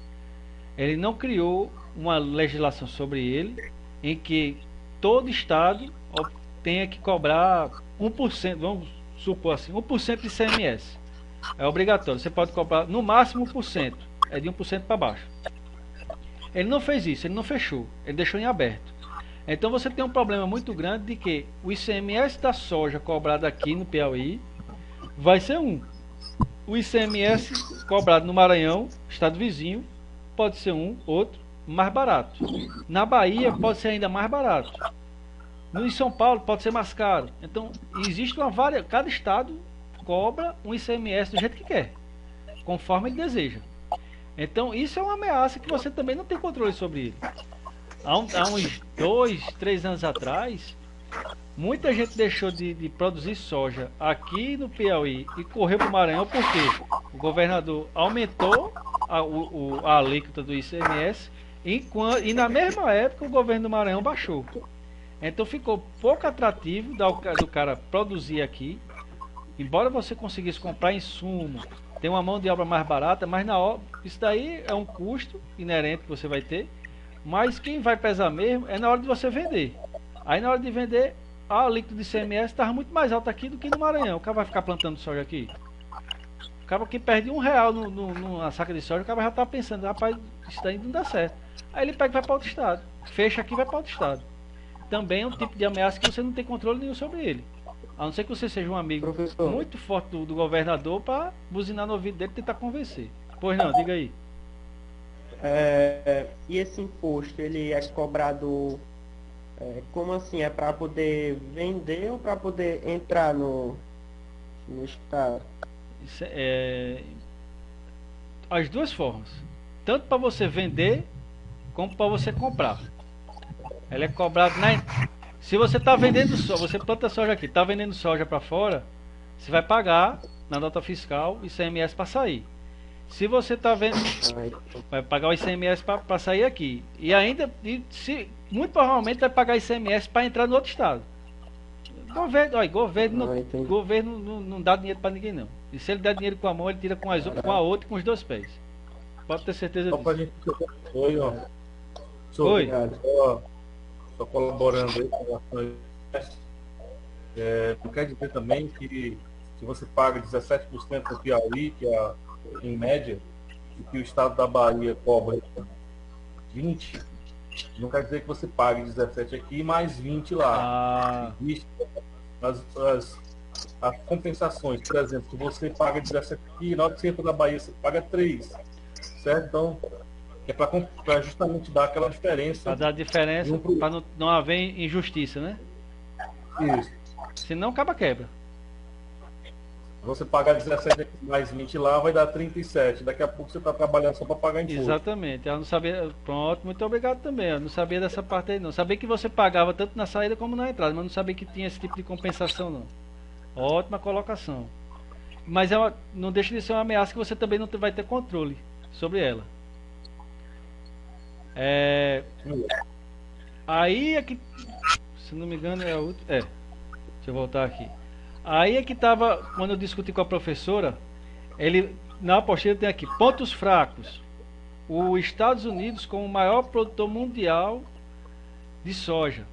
Ele não criou uma legislação sobre ele em que todo estado tenha que cobrar 1%, vamos supor assim, 1% de ICMS. É obrigatório, você pode cobrar no máximo 1%, é de 1% para baixo. Ele não fez isso, ele não fechou, ele deixou em aberto. Então você tem um problema muito grande de que o ICMS da soja cobrado aqui no Piauí vai ser um. O ICMS cobrado no Maranhão, estado vizinho, pode ser outro, mais barato. Na Bahia pode ser ainda mais barato. Em São Paulo pode ser mais caro. Então existe uma variedade, cada estado cobra um ICMS do jeito que quer, conforme ele deseja. Então isso é uma ameaça que você também não tem controle sobre ele. Há uns 2, 3 anos atrás, muita gente deixou de produzir soja aqui no Piauí e correu para o Maranhão porque o governador aumentou a alíquota do ICMS e na mesma época o governo do Maranhão baixou. Então ficou pouco atrativo do cara produzir aqui, embora você conseguisse comprar insumo, ter uma mão de obra mais barata, mas isso daí é um custo inerente que você vai ter, mas quem vai pesar mesmo é na hora de você vender. Aí na hora de vender, a alíquota de ICMS estava muito mais alta aqui do que no Maranhão. O cara vai ficar plantando soja aqui? O cara que perde R$1 numa saca de soja, o cara já está pensando, rapaz, isso daí não dá certo. Aí ele pega e vai para outro estado. Fecha aqui e vai para outro estado. Também é um tipo de ameaça que você não tem controle nenhum sobre ele. A não ser que você seja um amigo Professor, muito forte do governador para buzinar no ouvido dele e tentar convencer. Pois não, diga aí. e esse imposto, ele é cobrado, como assim? É para poder vender ou para poder entrar no estado? Isso as duas formas. Tanto para você vender, como para você comprar. Ela é cobrada se você está vendendo soja, você planta soja aqui, está vendendo soja para fora, você vai pagar na nota fiscal ICMS para sair. Se você está vendo, vai pagar o ICMS para sair aqui. E ainda, muito provavelmente vai pagar ICMS para entrar no outro estado. Governo não dá dinheiro para ninguém não. E se ele der dinheiro com a mão, ele tira com a outra e com os dois pés. Pode ter certeza Só pra disso. gente... Oi, ó. Oi. Só colaborando aí com relação a isso. Não quer dizer também que se você paga 17% no Piauí, que é em média, e que o estado da Bahia cobra 20%, não quer dizer que você pague 17 aqui e mais 20 lá. Existe as compensações, por exemplo, se você paga 17 aqui, na hora que você entra da Bahia você paga 3, certo? Então é para justamente dar aquela diferença. Para dar diferença, para não haver injustiça, né? Isso. Senão acaba quebra. Você pagar 17 aqui mais 20 lá, vai dar 37. Daqui a pouco você está trabalhando só para pagar imposto. Exatamente. Ela não sabia. Pronto, muito obrigado também. Eu não sabia dessa parte aí não. Sabia que você pagava tanto na saída como na entrada, mas não sabia que tinha esse tipo de compensação não. Ótima colocação. Mas não deixa de ser uma ameaça que você também não vai ter controle sobre ela. Aí é que, se não me engano, é a outra. Deixa eu voltar aqui. Aí é que estava, quando eu discuti com a professora, na apostila tem aqui, pontos fracos. Os Estados Unidos como o maior produtor mundial de soja.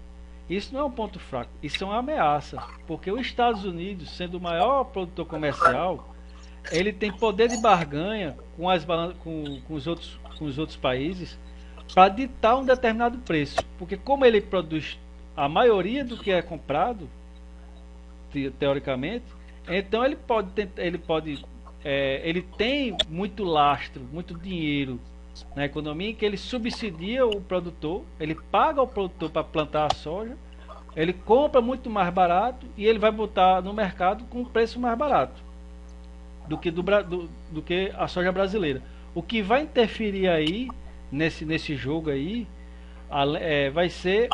Isso não é um ponto fraco, isso é uma ameaça. Porque os Estados Unidos, sendo o maior produtor comercial, ele tem poder de barganha com os outros países para ditar um determinado preço, porque como ele produz a maioria do que é comprado, teoricamente, então ele tem muito lastro, muito dinheiro na economia, em que ele subsidia o produtor, ele paga o produtor para plantar a soja, ele compra muito mais barato e ele vai botar no mercado com um preço mais barato do que a soja brasileira. O que vai interferir aí nesse jogo aí vai ser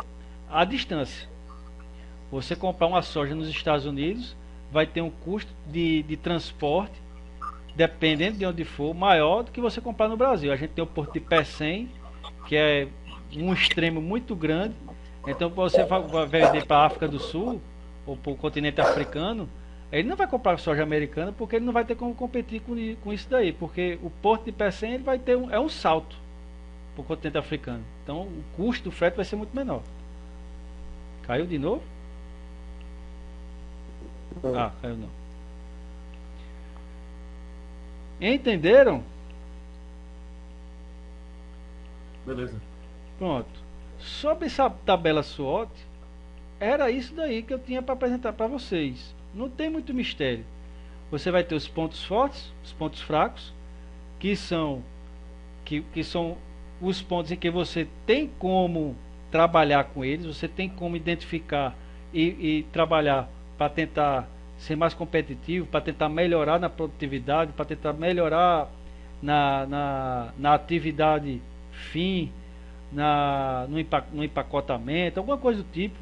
a distância. Você comprar uma soja nos Estados Unidos vai ter um custo de transporte, dependendo de onde for, maior do que você comprar no Brasil. A gente tem o Porto de Pecém, que é um extremo muito grande. Então, você vai vender para a África do Sul ou para o continente africano, ele não vai comprar soja americana, porque ele não vai ter como competir com isso daí, porque o Porto de Pecém ele vai ter um salto para o continente africano. Então, o custo do frete vai ser muito menor. Caiu de novo? Ah, caiu não. Entenderam? Beleza. Pronto. Sobre essa tabela SWOT, era isso daí que eu tinha para apresentar para vocês. Não tem muito mistério. Você vai ter os pontos fortes, os pontos fracos, que são os pontos em que você tem como trabalhar com eles, você tem como identificar e trabalhar para tentar ser mais competitivo, para tentar melhorar na produtividade, para tentar melhorar na atividade fim, no empacotamento, alguma coisa do tipo.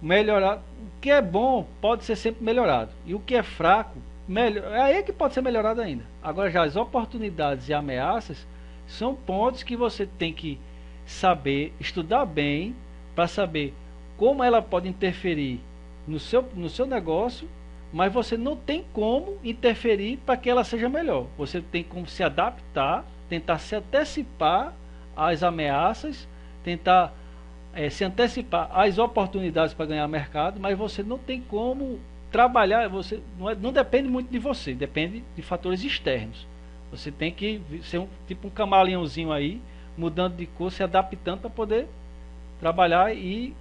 Melhorar. O que é bom pode ser sempre melhorado, e o que é fraco, é aí que pode ser melhorado ainda. Agora, já as oportunidades e ameaças são pontos que você tem que saber, estudar bem, para saber como ela pode interferir no seu negócio, mas você não tem como interferir para que ela seja melhor. Você tem como se adaptar, tentar se antecipar às ameaças, tentar se antecipar às oportunidades para ganhar mercado, mas você não tem como trabalhar, você não depende muito de você, depende de fatores externos. Você tem que ser tipo um camaleãozinho aí, mudando de cor, se adaptando para poder trabalhar e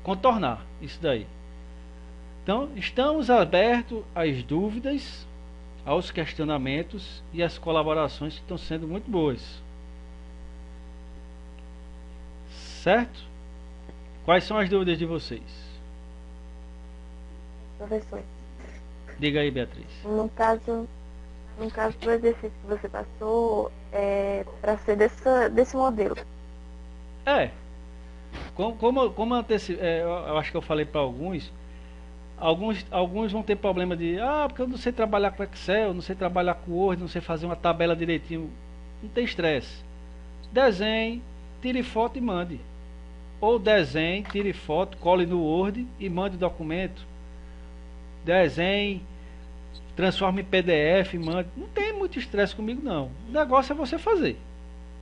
contornar isso daí. Então, estamos abertos às dúvidas, aos questionamentos e às colaborações que estão sendo muito boas. Certo? Quais são as dúvidas de vocês? Professor, Diga aí, Beatriz. no caso do exercício que você passou, para ser desse modelo. Como eu acho que eu falei para alguns vão ter problema de porque eu não sei trabalhar com Excel, não sei trabalhar com Word, não sei fazer uma tabela direitinho. Não tem estresse. Desenhe, tire foto e mande. Ou desenhe, tire foto, cole no Word e mande o documento. Desenhe, transforme em PDF, mande. Não tem muito estresse comigo não. O negócio é você fazer.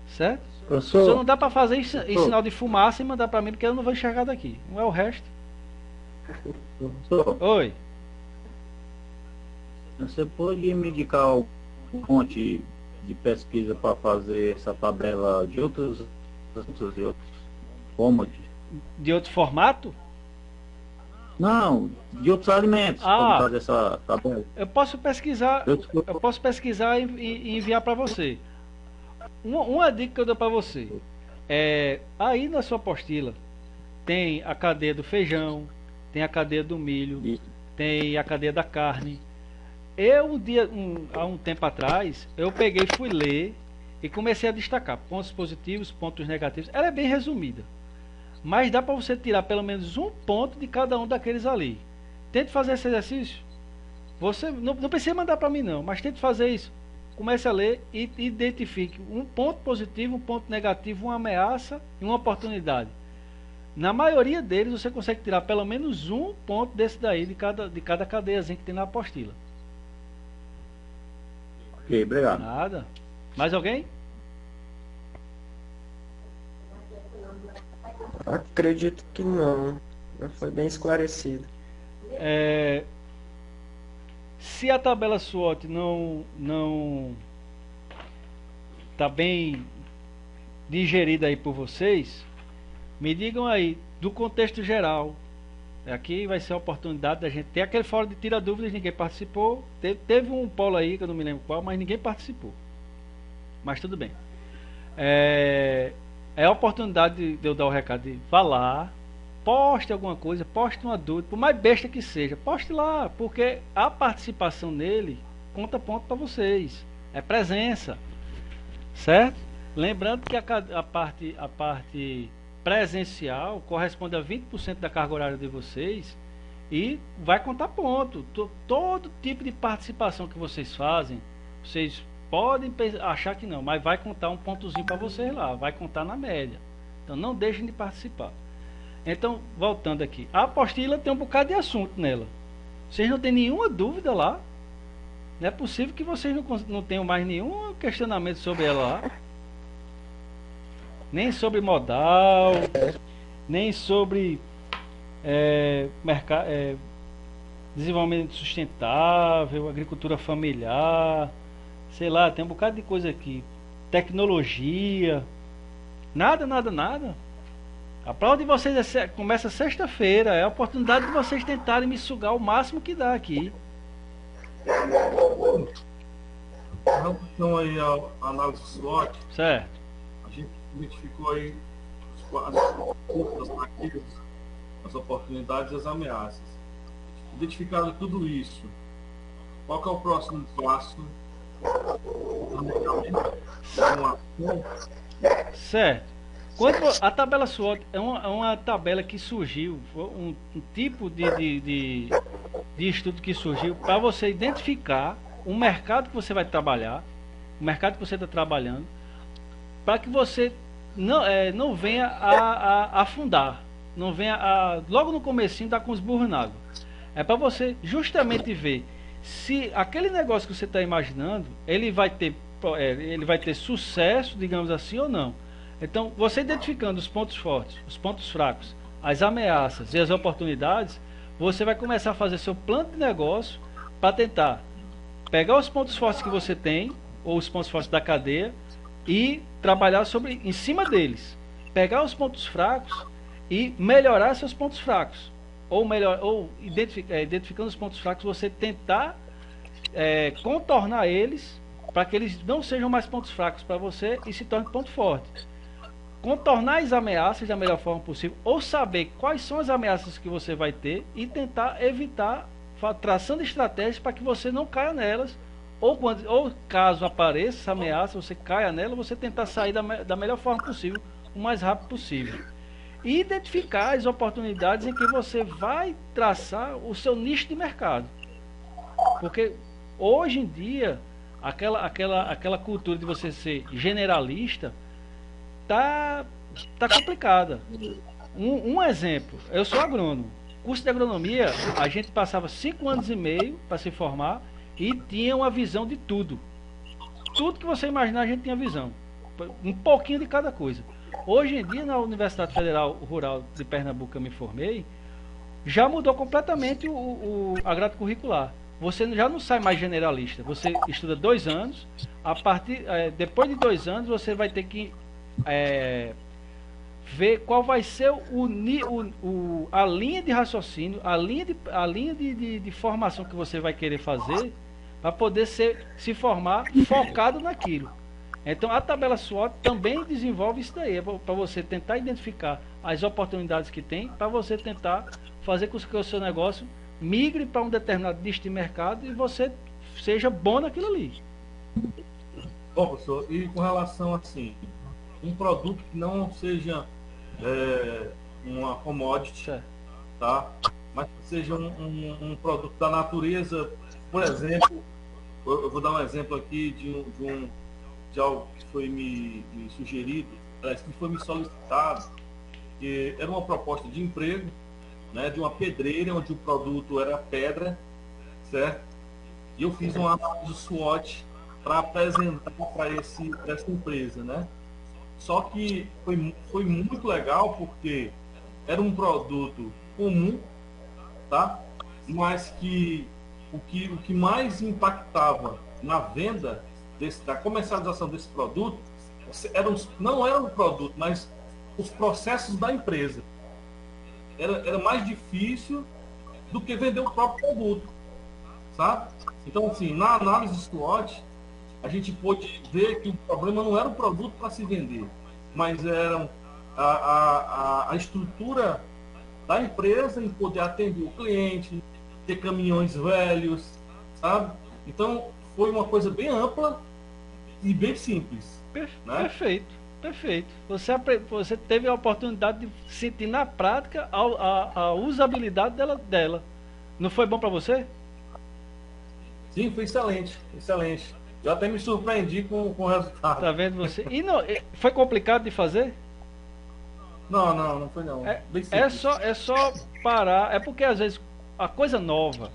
Certo? Professor, Só não dá para fazer em sinal de fumaça e mandar para mim, porque eu não vou enxergar daqui. Não é o resto. Professor, Oi. você pode me indicar algum fonte de pesquisa para fazer essa tabela de outros cômodos? De outro formato? Não, de outros alimentos, para fazer essa tabela. Eu posso pesquisar e enviar para você. Uma dica que eu dou para você aí na sua apostila tem a cadeia do feijão, tem a cadeia do milho, tem a cadeia da carne. Há um tempo atrás, eu peguei, fui ler e comecei a destacar pontos positivos, pontos negativos. Ela é bem resumida, mas dá para você tirar pelo menos um ponto de cada um daqueles ali. Tente fazer esse exercício. Você não precisa mandar para mim não, mas tente fazer isso. Comece a ler e identifique um ponto positivo, um ponto negativo, uma ameaça e uma oportunidade. Na maioria deles você consegue tirar pelo menos um ponto desse daí, de cada cadeiazinha que tem na apostila. Ok, obrigado. Nada. Mais alguém? acredito que não. Já foi bem esclarecido. Se a tabela SWOT tá bem digerida aí por vocês, me digam aí, do contexto geral. Aqui vai ser a oportunidade da gente ter aquele fórum de tira dúvidas, ninguém participou. Teve um polo aí, que eu não me lembro qual, mas ninguém participou. Mas tudo bem. É a oportunidade de eu dar o recado de vá lá, poste alguma coisa, poste uma dúvida, por mais besta que seja, poste lá, porque a participação nele conta ponto para vocês. É presença, certo? Lembrando que a parte presencial corresponde a 20% da carga horária de vocês e vai contar ponto. Todo tipo de participação que vocês fazem, vocês podem achar que não, mas vai contar um pontozinho para vocês lá, vai contar na média. Então não deixem de participar. Então, voltando aqui, a apostila tem um bocado de assunto nela. Vocês não têm nenhuma dúvida lá? Não é possível que vocês não tenham mais nenhum questionamento sobre ela lá. Nem sobre modal, nem sobre desenvolvimento sustentável, agricultura familiar, sei lá, tem um bocado de coisa aqui. Tecnologia. Nada. A prova de vocês começa sexta-feira. É a oportunidade de vocês tentarem me sugar o máximo que dá aqui. Então aí a análise SWOT. Certo. A gente identificou aí as oportunidades e as ameaças. Identificado tudo isso, qual que é o próximo passo? Certo. Quando a tabela SWOT é uma tabela que surgiu, um tipo de estudo que surgiu para você identificar o mercado que você vai trabalhar, o mercado que você está trabalhando, para que você não venha a afundar, não venha logo no comecinho dar com os burros na água. É para você justamente ver se aquele negócio que você está imaginando, ele vai ter sucesso, digamos assim, ou não. Então, você identificando os pontos fortes, os pontos fracos, as ameaças e as oportunidades, você vai começar a fazer seu plano de negócio para tentar pegar os pontos fortes que você tem, ou os pontos fortes da cadeia, e trabalhar em cima deles. Pegar os pontos fracos e melhorar seus pontos fracos. Ou identificando os pontos fracos, você tentar contornar eles para que eles não sejam mais pontos fracos para você e se tornem pontos fortes. Contornar as ameaças da melhor forma possível, ou saber quais são as ameaças que você vai ter e tentar evitar, traçando estratégias para que você não caia nelas, ou caso apareça essa ameaça, você caia nela, você tentar sair da melhor forma possível, o mais rápido possível. E identificar as oportunidades em que você vai traçar o seu nicho de mercado. Porque hoje em dia, aquela cultura de você ser generalista tá complicada. Um exemplo, eu sou agrônomo. Curso de agronomia, a gente passava 5 anos e meio para se formar e tinha uma visão de tudo. Tudo que você imaginar, a gente tinha visão. Um pouquinho de cada coisa. Hoje em dia, na Universidade Federal Rural de Pernambuco, que eu me formei, já mudou completamente a grade curricular. Você já não sai mais generalista. Você estuda 2 anos. Depois de 2 anos, você vai ter que ver qual vai ser a linha de raciocínio, a linha de formação que você vai querer fazer para poder se formar focado naquilo. Então a tabela SWOT também desenvolve isso daí, para você tentar identificar as oportunidades que tem, para você tentar fazer com que o seu negócio migre para um determinado nicho de mercado e você seja bom naquilo ali. Bom, professor, e com relação assim, um produto que não seja uma commodity, tá? Mas que seja um produto da natureza, por exemplo, eu vou dar um exemplo aqui de algo que foi me sugerido, que foi me solicitado, que era uma proposta de emprego, né, de uma pedreira, onde o produto era pedra, certo? E eu fiz uma análise SWOT para apresentar para essa empresa, né? Só que foi muito legal porque era um produto comum, tá? Mas que o que mais impactava na venda da comercialização desse produto não era o produto, mas os processos da empresa. Era mais difícil do que vender o próprio produto, sabe? Então, assim, na análise SWOT, a gente pôde ver que o problema não era o produto para se vender, mas era a estrutura da empresa em poder atender o cliente, ter caminhões velhos, sabe? Então, foi uma coisa bem ampla e bem simples. Né? Perfeito. Você teve a oportunidade de sentir na prática a usabilidade dela. Não foi bom para você? Sim, foi excelente. Eu até me surpreendi com o resultado. Tá vendo você? E não, foi complicado de fazer? Não foi não. É só parar. É porque às vezes a coisa nova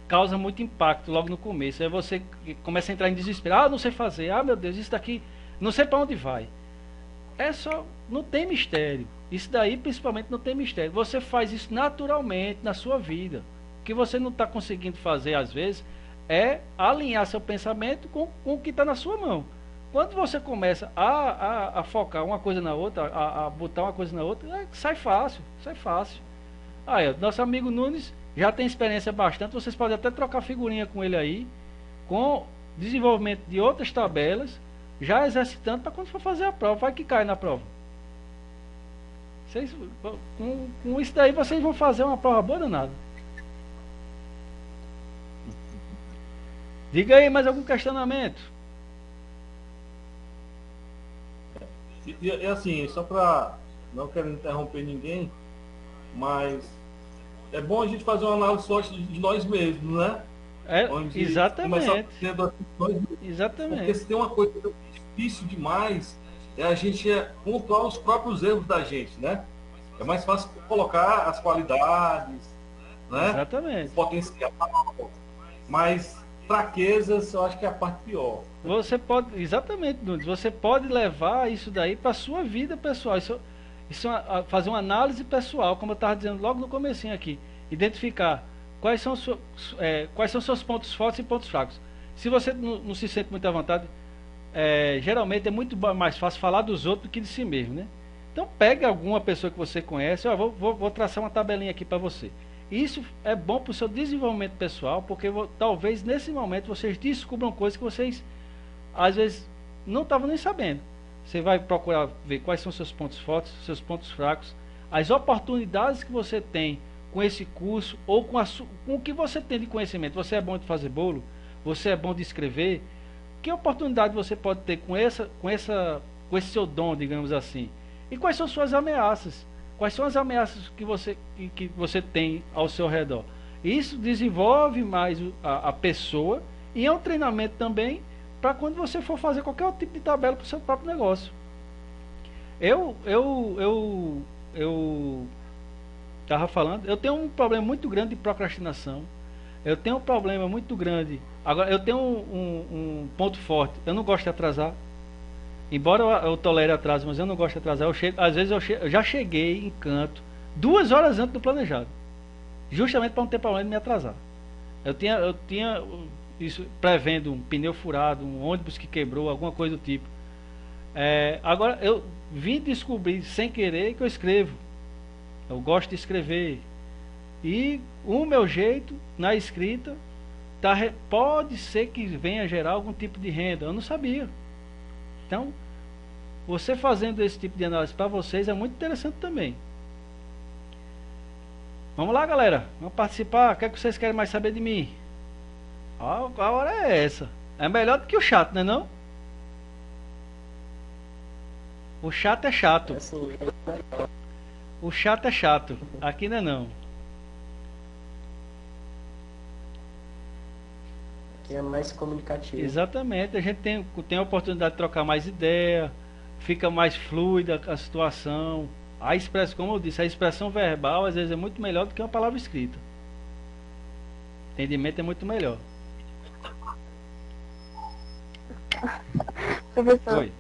causa muito impacto logo no começo. Aí você começa a entrar em desespero. Não sei fazer. Meu Deus, isso daqui não sei para onde vai. Não tem mistério. Isso daí principalmente não tem mistério. Você faz isso naturalmente na sua vida. O que você não está conseguindo fazer às vezes é alinhar seu pensamento com o que está na sua mão. Quando você começa a focar uma coisa na outra, a botar uma coisa na outra, sai fácil. Aí, nosso amigo Nunes já tem experiência bastante, vocês podem até trocar figurinha com ele aí, com desenvolvimento de outras tabelas, já exercitando para quando for fazer a prova, vai que cai na prova. Com isso daí vocês vão fazer uma prova boa danada. Diga aí mais algum questionamento. E assim, só para não quero interromper ninguém, mas é bom a gente fazer uma análise só de nós mesmos, né? Exatamente. Exatamente. Porque se tem uma coisa difícil demais, é a gente pontuar os próprios erros da gente, né? É mais fácil colocar as qualidades, né? Exatamente. O potencial, mas fraquezas eu acho que é a parte pior. Exatamente, Nunes, você pode levar isso daí para a sua vida pessoal. Isso fazer uma análise pessoal, como eu estava dizendo logo no comecinho aqui. Identificar quais são seus pontos fortes e pontos fracos. Se você não se sente muito à vontade, geralmente é muito mais fácil falar dos outros do que de si mesmo, né? Então pegue alguma pessoa que você conhece, vou traçar uma tabelinha aqui para você. Isso é bom para o seu desenvolvimento pessoal, porque talvez nesse momento vocês descubram coisas que vocês às vezes não estavam nem sabendo. Você vai procurar ver quais são seus pontos fortes, seus pontos fracos, as oportunidades que você tem com esse curso ou com o que você tem de conhecimento. Você é bom de fazer bolo? Você é bom de escrever? Que oportunidade você pode ter com esse seu dom, digamos assim? E quais são suas ameaças? Quais são as ameaças que você tem ao seu redor? Isso desenvolve mais a pessoa e é um treinamento também para quando você for fazer qualquer outro tipo de tabela para o seu próprio negócio. Eu estava falando, eu tenho um problema muito grande de procrastinação. Eu tenho um problema muito grande. Agora, eu tenho um ponto forte. Eu não gosto de atrasar. Embora eu tolere atraso, mas eu não gosto de atrasar. Às vezes eu já cheguei em canto 2 horas antes do planejado. Justamente para não ter problema de me atrasar. Eu tinha isso prevendo um pneu furado, um ônibus que quebrou, alguma coisa do tipo. Agora eu vim descobrir sem querer que eu escrevo. Eu gosto de escrever. E o meu jeito na escrita pode ser que venha gerar algum tipo de renda. Eu não sabia. Então, você fazendo esse tipo de análise para vocês é muito interessante também. Vamos lá, galera. Vamos participar. O que é que vocês querem mais saber de mim? A hora é essa. É melhor do que o chato, não é não? O chato é chato. O chato é chato. Aqui não é não. Que é mais comunicativo. Exatamente, a gente tem a oportunidade de trocar mais ideia, fica mais fluida a situação. A expressão, como eu disse, a expressão verbal às vezes é muito melhor do que uma palavra escrita. O entendimento é muito melhor. Professor, Oi.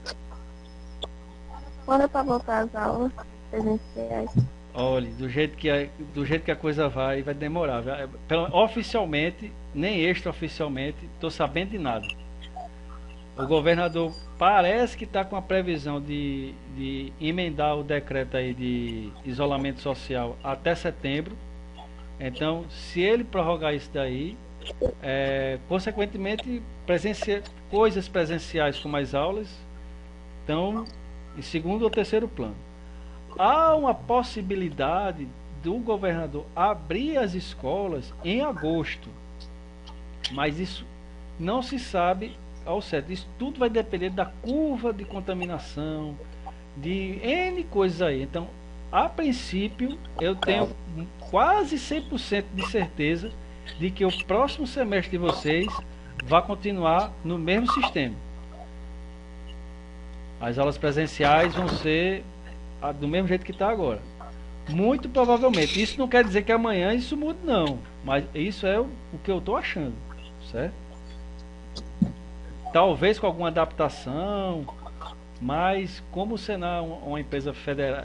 quando é para voltar às aulas presenciais? Olha, do jeito que a coisa vai demorar. Oficialmente, nem extraoficialmente, estou sabendo de nada. O governador parece que está com a previsão de emendar o decreto aí de isolamento social até setembro. Então, se ele prorrogar isso daí, consequentemente, coisas presenciais como as aulas estão em segundo ou terceiro plano. Há uma possibilidade do governador abrir as escolas em agosto, mas isso não se sabe ao certo. Isso tudo vai depender da curva de contaminação, de N coisas aí. Então, a princípio, eu tenho quase 100% de certeza de que o próximo semestre de vocês vai continuar no mesmo sistema. As aulas presenciais vão ser do mesmo jeito que está agora. Muito provavelmente. Isso não quer dizer que amanhã isso mude, não. Mas isso é o que eu estou achando. Certo? Talvez com alguma adaptação. Mas como o Senar é uma empresa federal,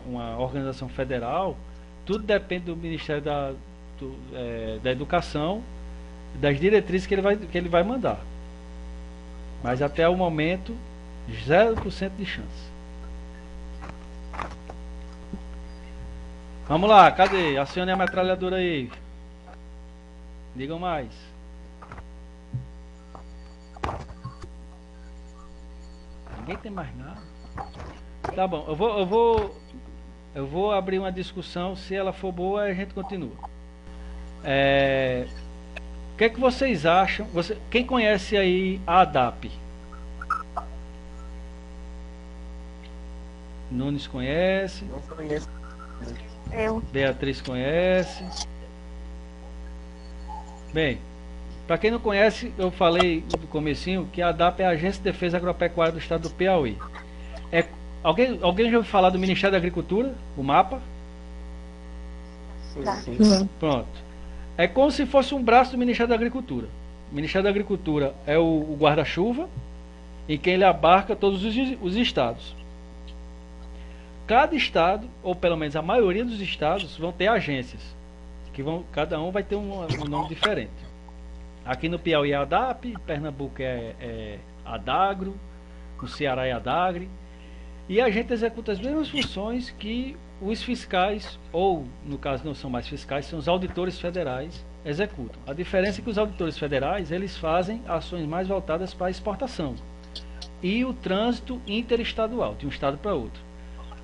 uma organização federal, tudo depende do Ministério da Educação, das diretrizes que ele vai mandar. Mas até o momento, 0% de chance. Vamos lá, cadê? Acione a metralhadora aí. Digam mais. Ninguém tem mais nada. Tá bom, eu vou abrir uma discussão. Se ela for boa, a gente continua. O que é que vocês acham? Quem conhece aí a ADAP? Nunes conhece. Não conheço. Eu. Beatriz conhece. Bem, para quem não conhece, eu falei no comecinho que a ADAP é a Agência de Defesa Agropecuária do Estado do Piauí. Alguém já ouviu falar do Ministério da Agricultura? O MAPA? Sim, Tá. sim. Pronto. É como se fosse um braço do Ministério da Agricultura. O Ministério da Agricultura é o guarda-chuva em quem ele abarca todos os estados. Cada estado, ou pelo menos a maioria dos estados, vão ter agências. Cada um vai ter um nome diferente. Aqui no Piauí é a ADAP, em Pernambuco é ADAGRO, no Ceará é ADAGRE. E a gente executa as mesmas funções que os fiscais, ou no caso não são mais fiscais, são os auditores federais, executam. A diferença é que os auditores federais, eles fazem ações mais voltadas para a exportação e o trânsito interestadual, de um estado para outro.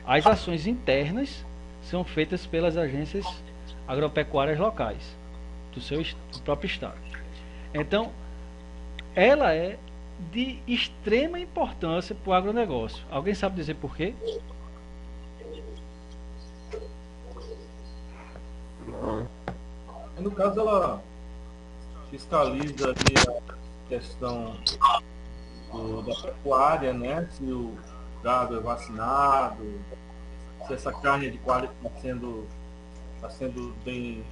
As ações internas são feitas pelas agências agropecuárias locais do próprio estado. Então, ela é de extrema importância para o agronegócio. Alguém sabe dizer por quê? Não. No caso, ela fiscaliza ali a questão da pecuária, né? Se o gado é vacinado, se essa carne de qualidade está sendo bem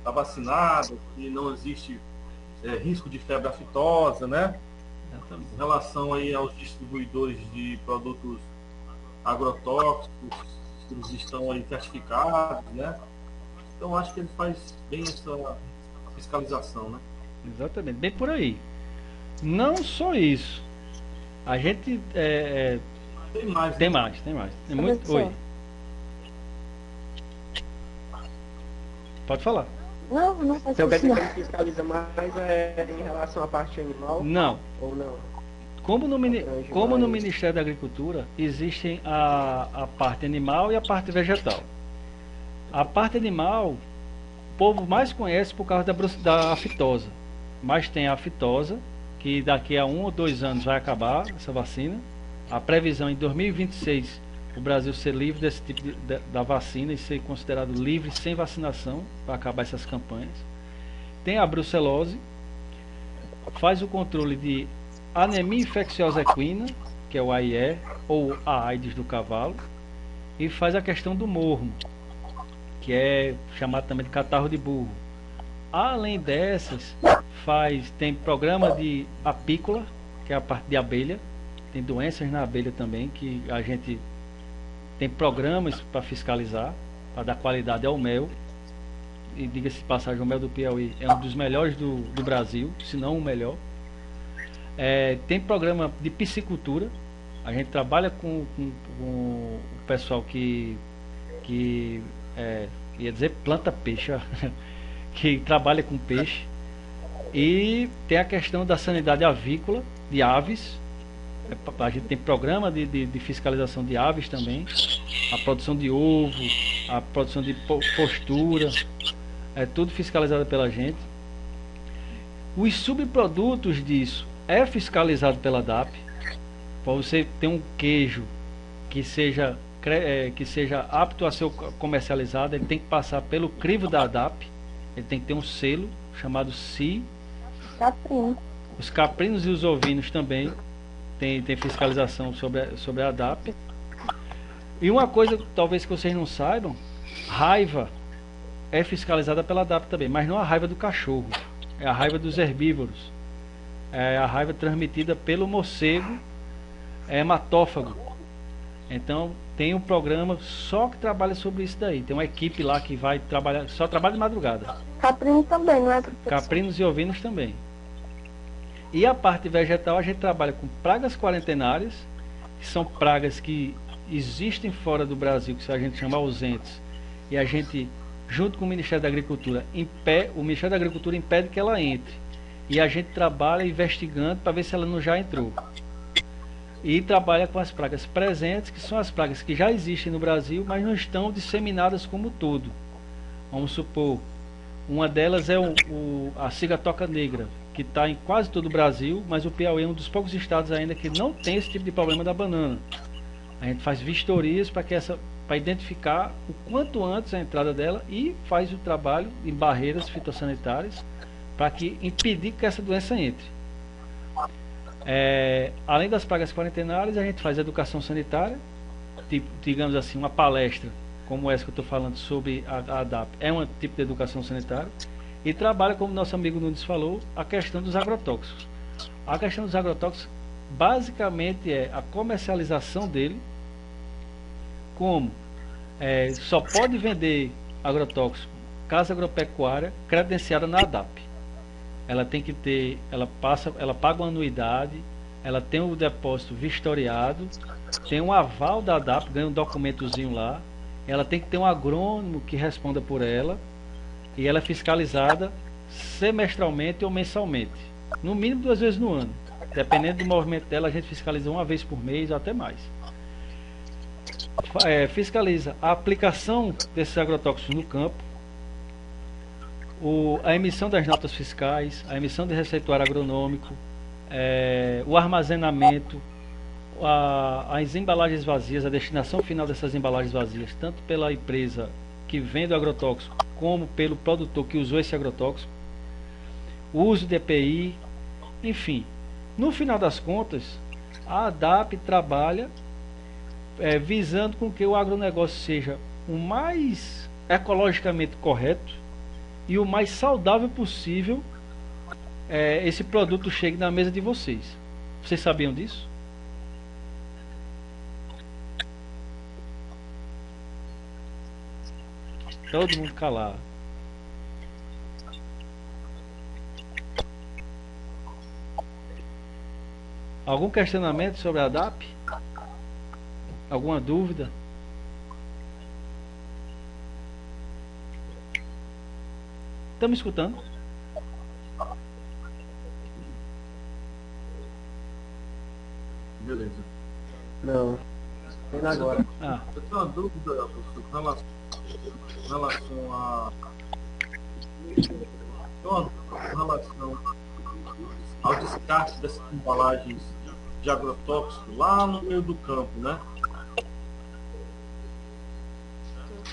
vacinada, que não existe risco de febre aftosa, né? Em relação aí aos distribuidores de produtos agrotóxicos, que eles estão aí certificados, né? Então acho que ele faz bem essa fiscalização, né? Exatamente, bem por aí. Não só isso. A gente Tem mais, tem né? mais. Tem muito. Oi. Pode falar. Não faz Então quer isso dizer não. que ele fiscaliza mais em relação à parte animal? Não. Ou não? Como no Ministério da Agricultura existem a parte animal e a parte vegetal. A parte animal, o povo mais conhece por causa da aftosa. Mas tem a aftosa, que daqui a 1 ou 2 anos vai acabar essa vacina. A previsão em 2026 o Brasil ser livre desse tipo da vacina e ser considerado livre sem vacinação para acabar essas campanhas. Tem a brucelose, faz o controle de anemia infecciosa equina, que é o AIE, ou a AIDS do cavalo, e faz a questão do mormo, que é chamado também de catarro de burro. Além dessas, tem programa de apícola, que é a parte de abelha, tem doenças na abelha também, que a gente tem programas para fiscalizar, para dar qualidade ao mel. E diga-se de passagem, o mel do Piauí é um dos melhores do Brasil, se não o melhor. Tem programa de piscicultura. A gente trabalha com o pessoal que ia dizer planta peixe, ó, que trabalha com peixe. E tem a questão da sanidade avícola, de aves. A gente tem programa de fiscalização de aves também. A produção de ovo, a produção de postura, é tudo fiscalizado pela gente. Os subprodutos disso é fiscalizado pela DAP. Para você ter um queijo que seja apto a ser comercializado, ele tem que passar pelo crivo da DAP. Ele tem que ter um selo chamado CI. Caprino. Os caprinos e os ovinos também tem fiscalização sobre a DAP. E uma coisa talvez que vocês não saibam, raiva é fiscalizada pela DAP também, mas não a raiva do cachorro, é a raiva dos herbívoros, é a raiva transmitida pelo morcego hematófago. Então tem um programa só que trabalha sobre isso daí, tem uma equipe lá que vai trabalhar, só trabalha de madrugada. Caprino também, não é, professor? Caprinos e ovinos também. E a parte vegetal a gente trabalha com pragas quarentenárias, que são pragas que existem fora do Brasil, que a gente chama ausentes, e a gente, junto com o Ministério da Agricultura, o Ministério da Agricultura impede que ela entre. E a gente trabalha investigando para ver se ela não já entrou. E trabalha com as pragas presentes, que são as pragas que já existem no Brasil, mas não estão disseminadas como um todo. Vamos supor, uma delas é a cigatoca negra, que está em quase todo o Brasil, mas o Piauí é um dos poucos estados ainda que não tem esse tipo de problema da banana. A gente faz vistorias para identificar o quanto antes a entrada dela e faz o trabalho em barreiras fitossanitárias para impedir que essa doença entre. Além das pragas quarentenárias, a gente faz educação sanitária, tipo, digamos assim, uma palestra como essa que eu estou falando sobre a ADAP, é um tipo de educação sanitária. E trabalha, como nosso amigo Nunes falou, a questão dos agrotóxicos. A questão dos agrotóxicos basicamente é a comercialização dele, como só pode vender agrotóxico casa agropecuária credenciada na ADAP. Ela tem que ter, ela paga uma anuidade, ela tem o depósito vistoriado, tem um aval da ADAP, ganha um documentozinho lá, ela tem que ter um agrônomo que responda por ela, e ela é fiscalizada semestralmente ou mensalmente, no mínimo 2 vezes no ano. Dependendo do movimento dela, a gente fiscaliza 1 vez por mês ou até mais. Fiscaliza a aplicação desses agrotóxicos no campo, a emissão das notas fiscais, a emissão de receituário agronômico, o armazenamento, as embalagens vazias, a destinação final dessas embalagens vazias, tanto pela empresa que vende o agrotóxico, como pelo produtor que usou esse agrotóxico, o uso de EPI, enfim. No final das contas, a ADAP trabalha visando com que o agronegócio seja o mais ecologicamente correto e o mais saudável possível, esse produto chegue na mesa de vocês. Vocês sabiam disso? Todo mundo calado. Algum questionamento sobre a ADAP? Alguma dúvida? Estão me escutando? Beleza. Não. Vendo agora. Eu tenho uma dúvida, professor, com relação ao descarte dessas embalagens de agrotóxico lá no meio do campo, né?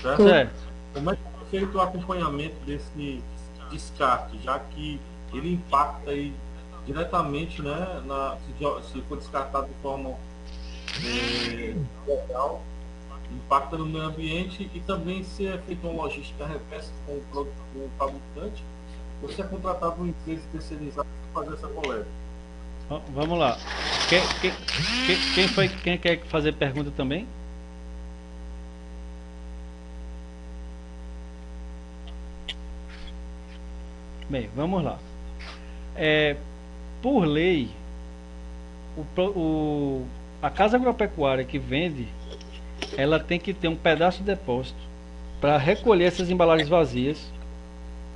Certo. Como é que é feito o acompanhamento desse descarte, já que ele impacta aí diretamente, né, se for descartado de forma legal, impacta no meio ambiente, e também se é feita uma logística reversa com o fabricante, ou se é contratado uma empresa especializada para fazer essa coleta. Vamos lá. Quem quer fazer pergunta também? Bem, vamos lá. Por lei, a casa agropecuária que vende, ela tem que ter um pedaço de depósito para recolher essas embalagens vazias,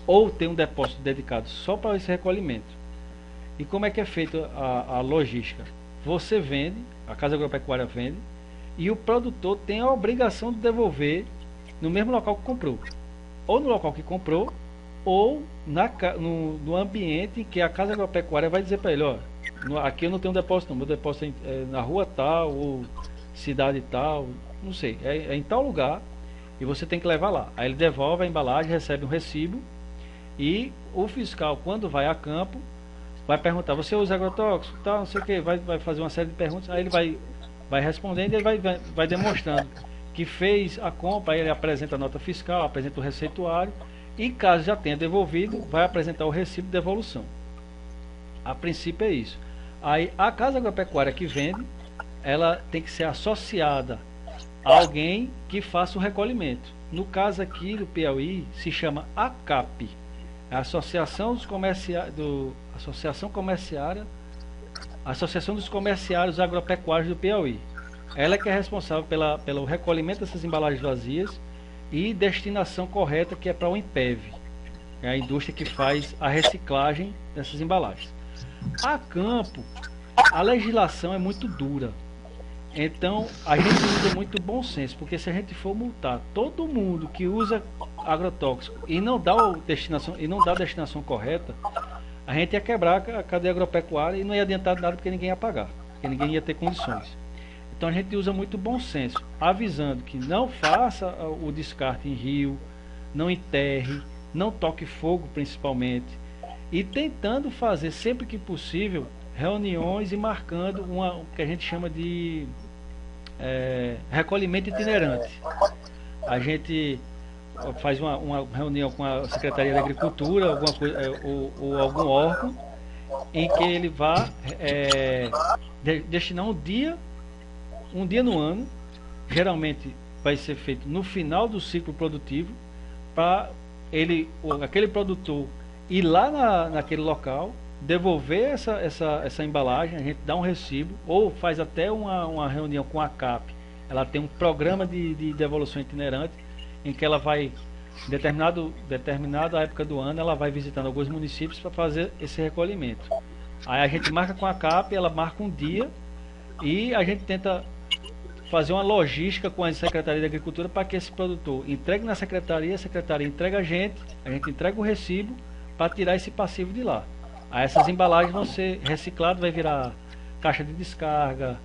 ou ter um depósito dedicado só para esse recolhimento. E como é que é feita a logística? Você vende, a casa agropecuária vende, e o produtor tem a obrigação de devolver no mesmo local que comprou, ou no local que comprou, ou no ambiente em que a casa agropecuária vai dizer para ele: ó, aqui eu não tenho depósito não, meu depósito é na rua tal, ou cidade tal, não sei, é em tal lugar, e você tem que levar lá. Aí ele devolve a embalagem, recebe um recibo, e o fiscal, quando vai a campo, vai perguntar: você usa agrotóxico, tal, não sei o que, vai fazer uma série de perguntas. Aí ele vai respondendo, e ele vai demonstrando que fez a compra. Aí ele apresenta a nota fiscal, apresenta o receituário, e caso já tenha devolvido, vai apresentar o recibo de devolução. A princípio é isso. Aí a casa agropecuária que vende, ela tem que ser associada a alguém que faça o recolhimento. No caso aqui do Piauí, se chama ACAP, a Associação dos Associação dos Comerciários Agropecuários do Piauí. Ela é que é responsável pelo recolhimento dessas embalagens vazias e destinação correta, que é para o INPEV, é a indústria que faz a reciclagem dessas embalagens. A campo, a legislação é muito dura, então a gente usa muito bom senso, porque se a gente for multar todo mundo que usa agrotóxico e não dá a destinação correta, a gente ia quebrar a cadeia agropecuária e não ia adiantar nada, porque ninguém ia pagar, porque ninguém ia ter condições. Então a gente usa muito bom senso, avisando que não faça o descarte em rio, não enterre, não toque fogo principalmente, e tentando fazer sempre que possível reuniões e marcando o que a gente chama de recolhimento itinerante. A gente faz uma reunião com a Secretaria da Agricultura, alguma coisa, ou algum órgão, em que ele vá destinar um dia no ano, geralmente vai ser feito no final do ciclo produtivo, para aquele produtor ir lá naquele local, devolver essa embalagem, a gente dá um recibo, ou faz até uma reunião com a CAP. Ela tem um programa de devolução itinerante, em que ela vai, determinada época do ano, ela vai visitando alguns municípios para fazer esse recolhimento. Aí a gente marca com a CAP, ela marca um dia, e a gente tenta fazer uma logística com a Secretaria da Agricultura para que esse produtor entregue na secretaria, a secretaria entrega a gente entrega o recibo para tirar esse passivo de lá. Aí essas embalagens vão ser recicladas, vai virar caixa de descarga,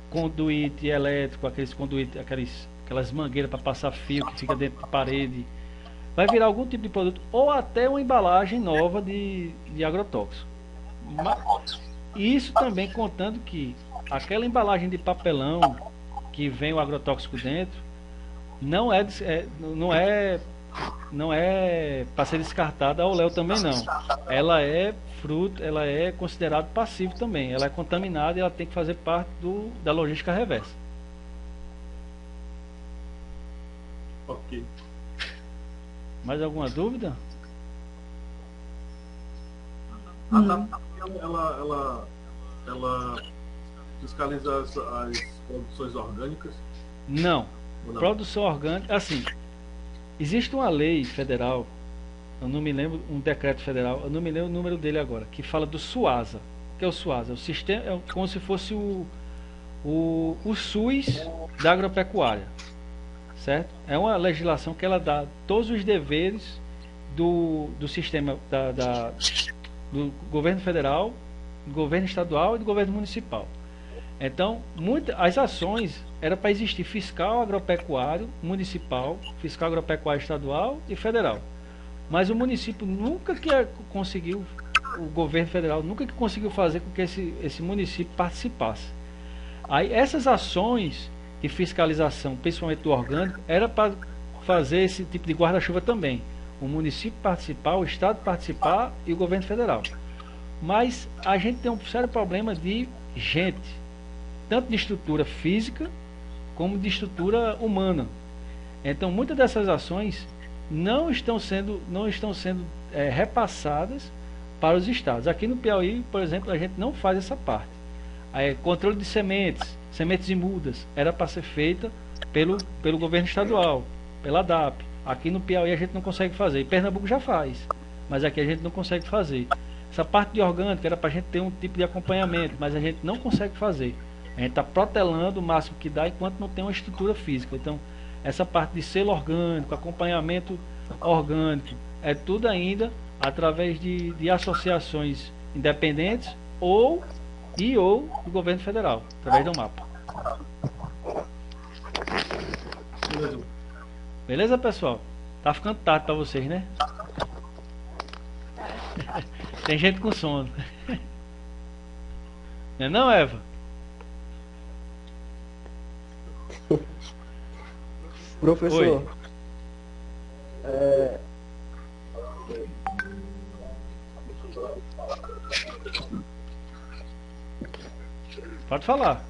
conduíte elétrico, aquelas mangueiras para passar fio que fica dentro da parede, vai virar algum tipo de produto, ou até uma embalagem nova de agrotóxico. Isso também contando que aquela embalagem de papelão que vem o agrotóxico dentro não é para ser descartada ao léu também não. Ela é considerada passivo também. Ela é contaminada e ela tem que fazer parte da logística reversa. Ok. Mais alguma dúvida? A TAP, ela fiscaliza as produções orgânicas? Não. Produção orgânica, assim, existe uma lei federal, eu não me lembro, um decreto federal, eu não me lembro o número dele agora, que fala do SUASA. O que é o SUASA? O sistema, como se fosse o SUS da agropecuária, certo? É uma legislação que ela dá todos os deveres do sistema do governo federal, do governo estadual e do governo municipal. Então, as ações era para existir fiscal agropecuário municipal, fiscal agropecuário estadual e federal. Mas o município nunca que conseguiu, o governo federal nunca que conseguiu fazer com que esse município participasse. Aí essas ações de fiscalização, principalmente do orgânico, era para fazer esse tipo de guarda-chuva também. O município participar, o estado participar e o governo federal. Mas a gente tem um sério problema de gente, tanto de estrutura física como de estrutura humana. Então muitas dessas ações não estão sendo repassadas para os estados. Aqui no Piauí, por exemplo, a gente não faz essa parte. Aí, controle de sementes e mudas, era para ser feita pelo governo estadual, pela DAP. Aqui no Piauí a gente não consegue fazer. Pernambuco já faz, mas aqui a gente não consegue fazer. Essa parte de orgânico era para a gente ter um tipo de acompanhamento, mas a gente não consegue fazer. A gente está protelando o máximo que dá enquanto não tem uma estrutura física. Então, essa parte de selo orgânico, acompanhamento orgânico, é tudo ainda através de associações independentes ou do governo federal, através do mapa. Beleza, pessoal? Tá ficando tarde para vocês, né? Tem gente com sono. Não é não, Eva? Professor, Pode falar.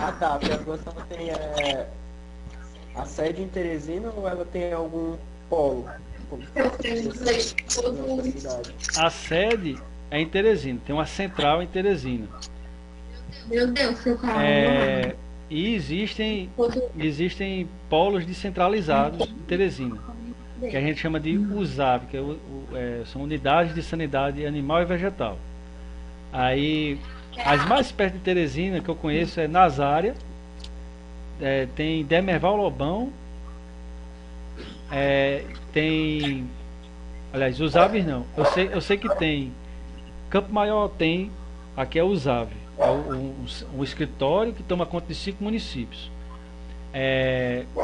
a DAP, a Avança tem a sede em Teresina ou ela tem algum polo? A sede é em Teresina, tem uma central em Teresina. Meu Deus, seu carro. E existem polos descentralizados em Teresina, que a gente chama de USAV, que são unidades de sanidade animal e vegetal. Aí, as mais perto de Teresina que eu conheço é Nazária, tem Demerval Lobão, tem, aliás, USAV não, eu sei que tem Campo Maior, tem, aqui é USAV, é um escritório que toma conta de 5 municípios.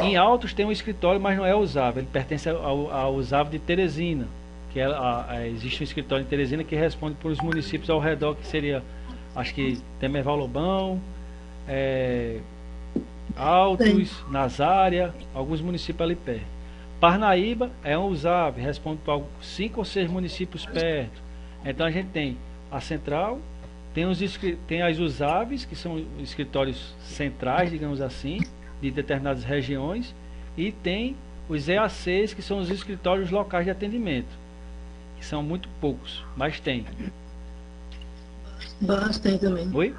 Em Altos tem um escritório, mas não é USAV, ele pertence ao USAV de Teresina, que existe um escritório em Teresina que responde por os municípios ao redor, que seria, acho que Demerval Lobão, Altos, Nazária, alguns municípios ali perto. Parnaíba é um USAV, responde por 5 ou 6 municípios perto. Então a gente tem a central, tem as USAVs, que são escritórios centrais, digamos assim, de determinadas regiões, e tem os EACs, que são os escritórios locais de atendimento, que são muito poucos, mas tem. Barras tem também. Oi?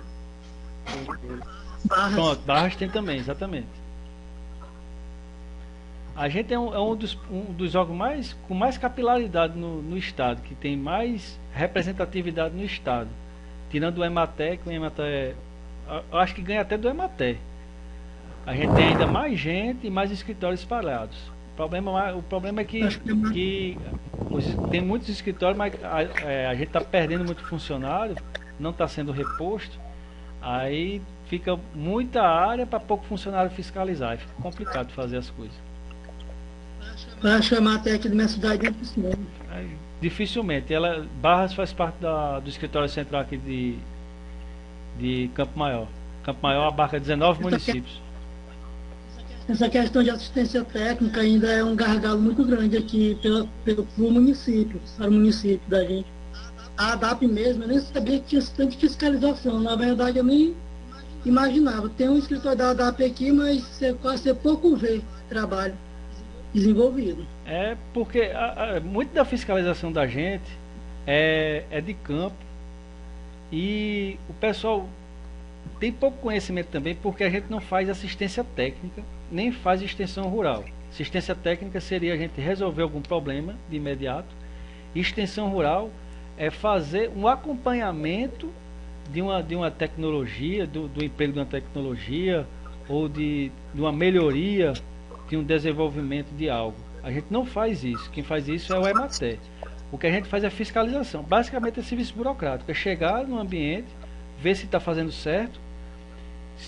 Barras. Pronto, Barras tem também, exatamente. A gente é um dos órgãos com mais capilaridade no estado, que tem mais representatividade no estado. Tirando o EMATE, que o EMATE eu acho que ganha até do EMATE. A gente tem ainda mais gente e mais escritórios espalhados. O problema é que tem muitos escritórios, mas a gente está perdendo muito funcionário, não está sendo reposto. Aí fica muita área para pouco funcionário fiscalizar. Aí fica complicado fazer as coisas. Para chamar até aqui da minha cidade, Dificilmente. Barras faz parte do escritório central aqui de Campo Maior. Campo Maior abarca 19 municípios. Essa questão de assistência técnica ainda é um gargalo muito grande aqui para o município da gente. A ADAP mesmo, eu nem sabia que tinha tanta fiscalização. Na verdade, eu nem imaginava. Tem um escritório da ADAP aqui, mas você pouco vê trabalho desenvolvido. Porque muito da fiscalização da gente é de campo, e o pessoal tem pouco conhecimento também, porque a gente não faz assistência técnica, nem faz extensão rural. Assistência técnica seria a gente resolver algum problema de imediato. Extensão rural é fazer um acompanhamento de uma tecnologia, do emprego de uma tecnologia, ou de uma melhoria, de um desenvolvimento de algo. A gente não faz isso. Quem faz isso é o EMATE. O que a gente faz é fiscalização. Basicamente é serviço burocrático. É chegar no ambiente, ver se está fazendo certo,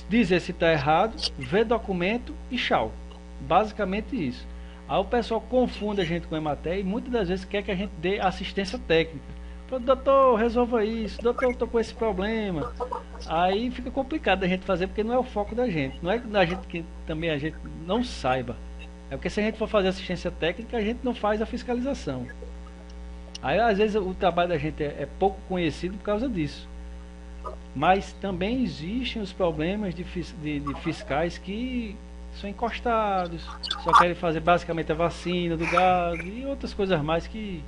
dizer se está errado, ver documento e tchau. Basicamente isso. Aí o pessoal confunde a gente com o EMATE e muitas das vezes quer que a gente dê assistência técnica. Doutor, resolva isso. Doutor, eu estou com esse problema. Aí fica complicado a gente fazer, porque não é o foco da gente. Não é da gente que também a gente não saiba. É porque se a gente for fazer assistência técnica, a gente não faz a fiscalização. Aí às vezes o trabalho da gente é pouco conhecido por causa disso. Mas também existem os problemas de fiscais que são encostados, só querem fazer basicamente a vacina do gado e outras coisas mais que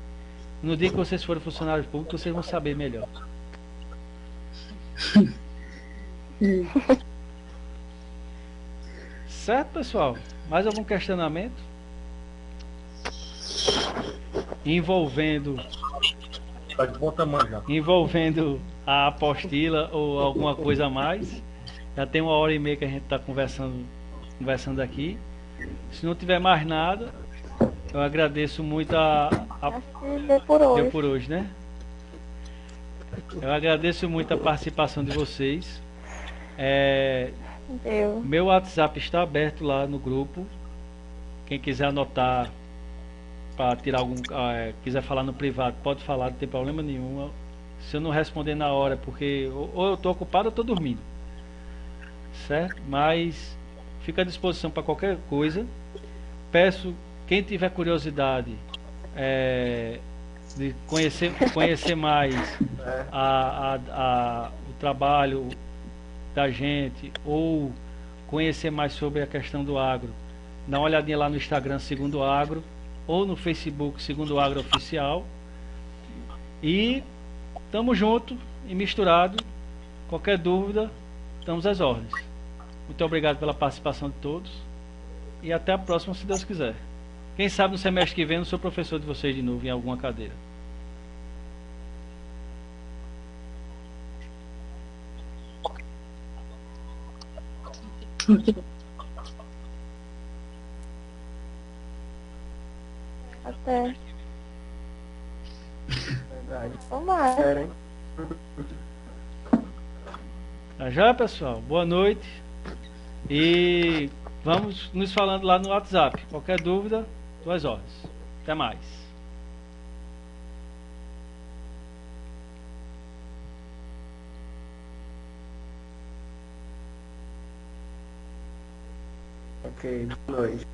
no dia que vocês forem funcionários públicos vocês vão saber melhor. Certo, pessoal? Mais algum questionamento? Envolvendo Tá de bom tamanho já. envolvendo a apostila ou alguma coisa a mais. Já tem 1h30 que a gente está conversando aqui. Se não tiver mais nada, eu agradeço muito Acho que deu por hoje. Deu por hoje, né? Eu agradeço muito a participação de vocês. Deu. Meu WhatsApp está aberto lá no grupo. Quem quiser anotar para tirar quiser falar no privado, pode falar, não tem problema nenhum. Se eu não responder na hora, porque ou eu estou ocupado ou estou dormindo, certo? Mas fica à disposição para qualquer coisa. Peço, quem tiver curiosidade de conhecer mais o trabalho da gente, ou conhecer mais sobre a questão do agro, dá uma olhadinha lá no Instagram Segundo Agro, ou no Facebook Segundo Agro Oficial. E tamo junto e misturado. Qualquer dúvida, estamos às ordens. Muito obrigado pela participação de todos e até a próxima, se Deus quiser. Quem sabe no semestre que vem eu sou professor de vocês de novo em alguma cadeira. Até. Verdade. Tomara. Espera, hein? Tá já, pessoal? Boa noite. E vamos nos falando lá no WhatsApp. Qualquer dúvida, 2 horas. Até mais. Ok, boa noite.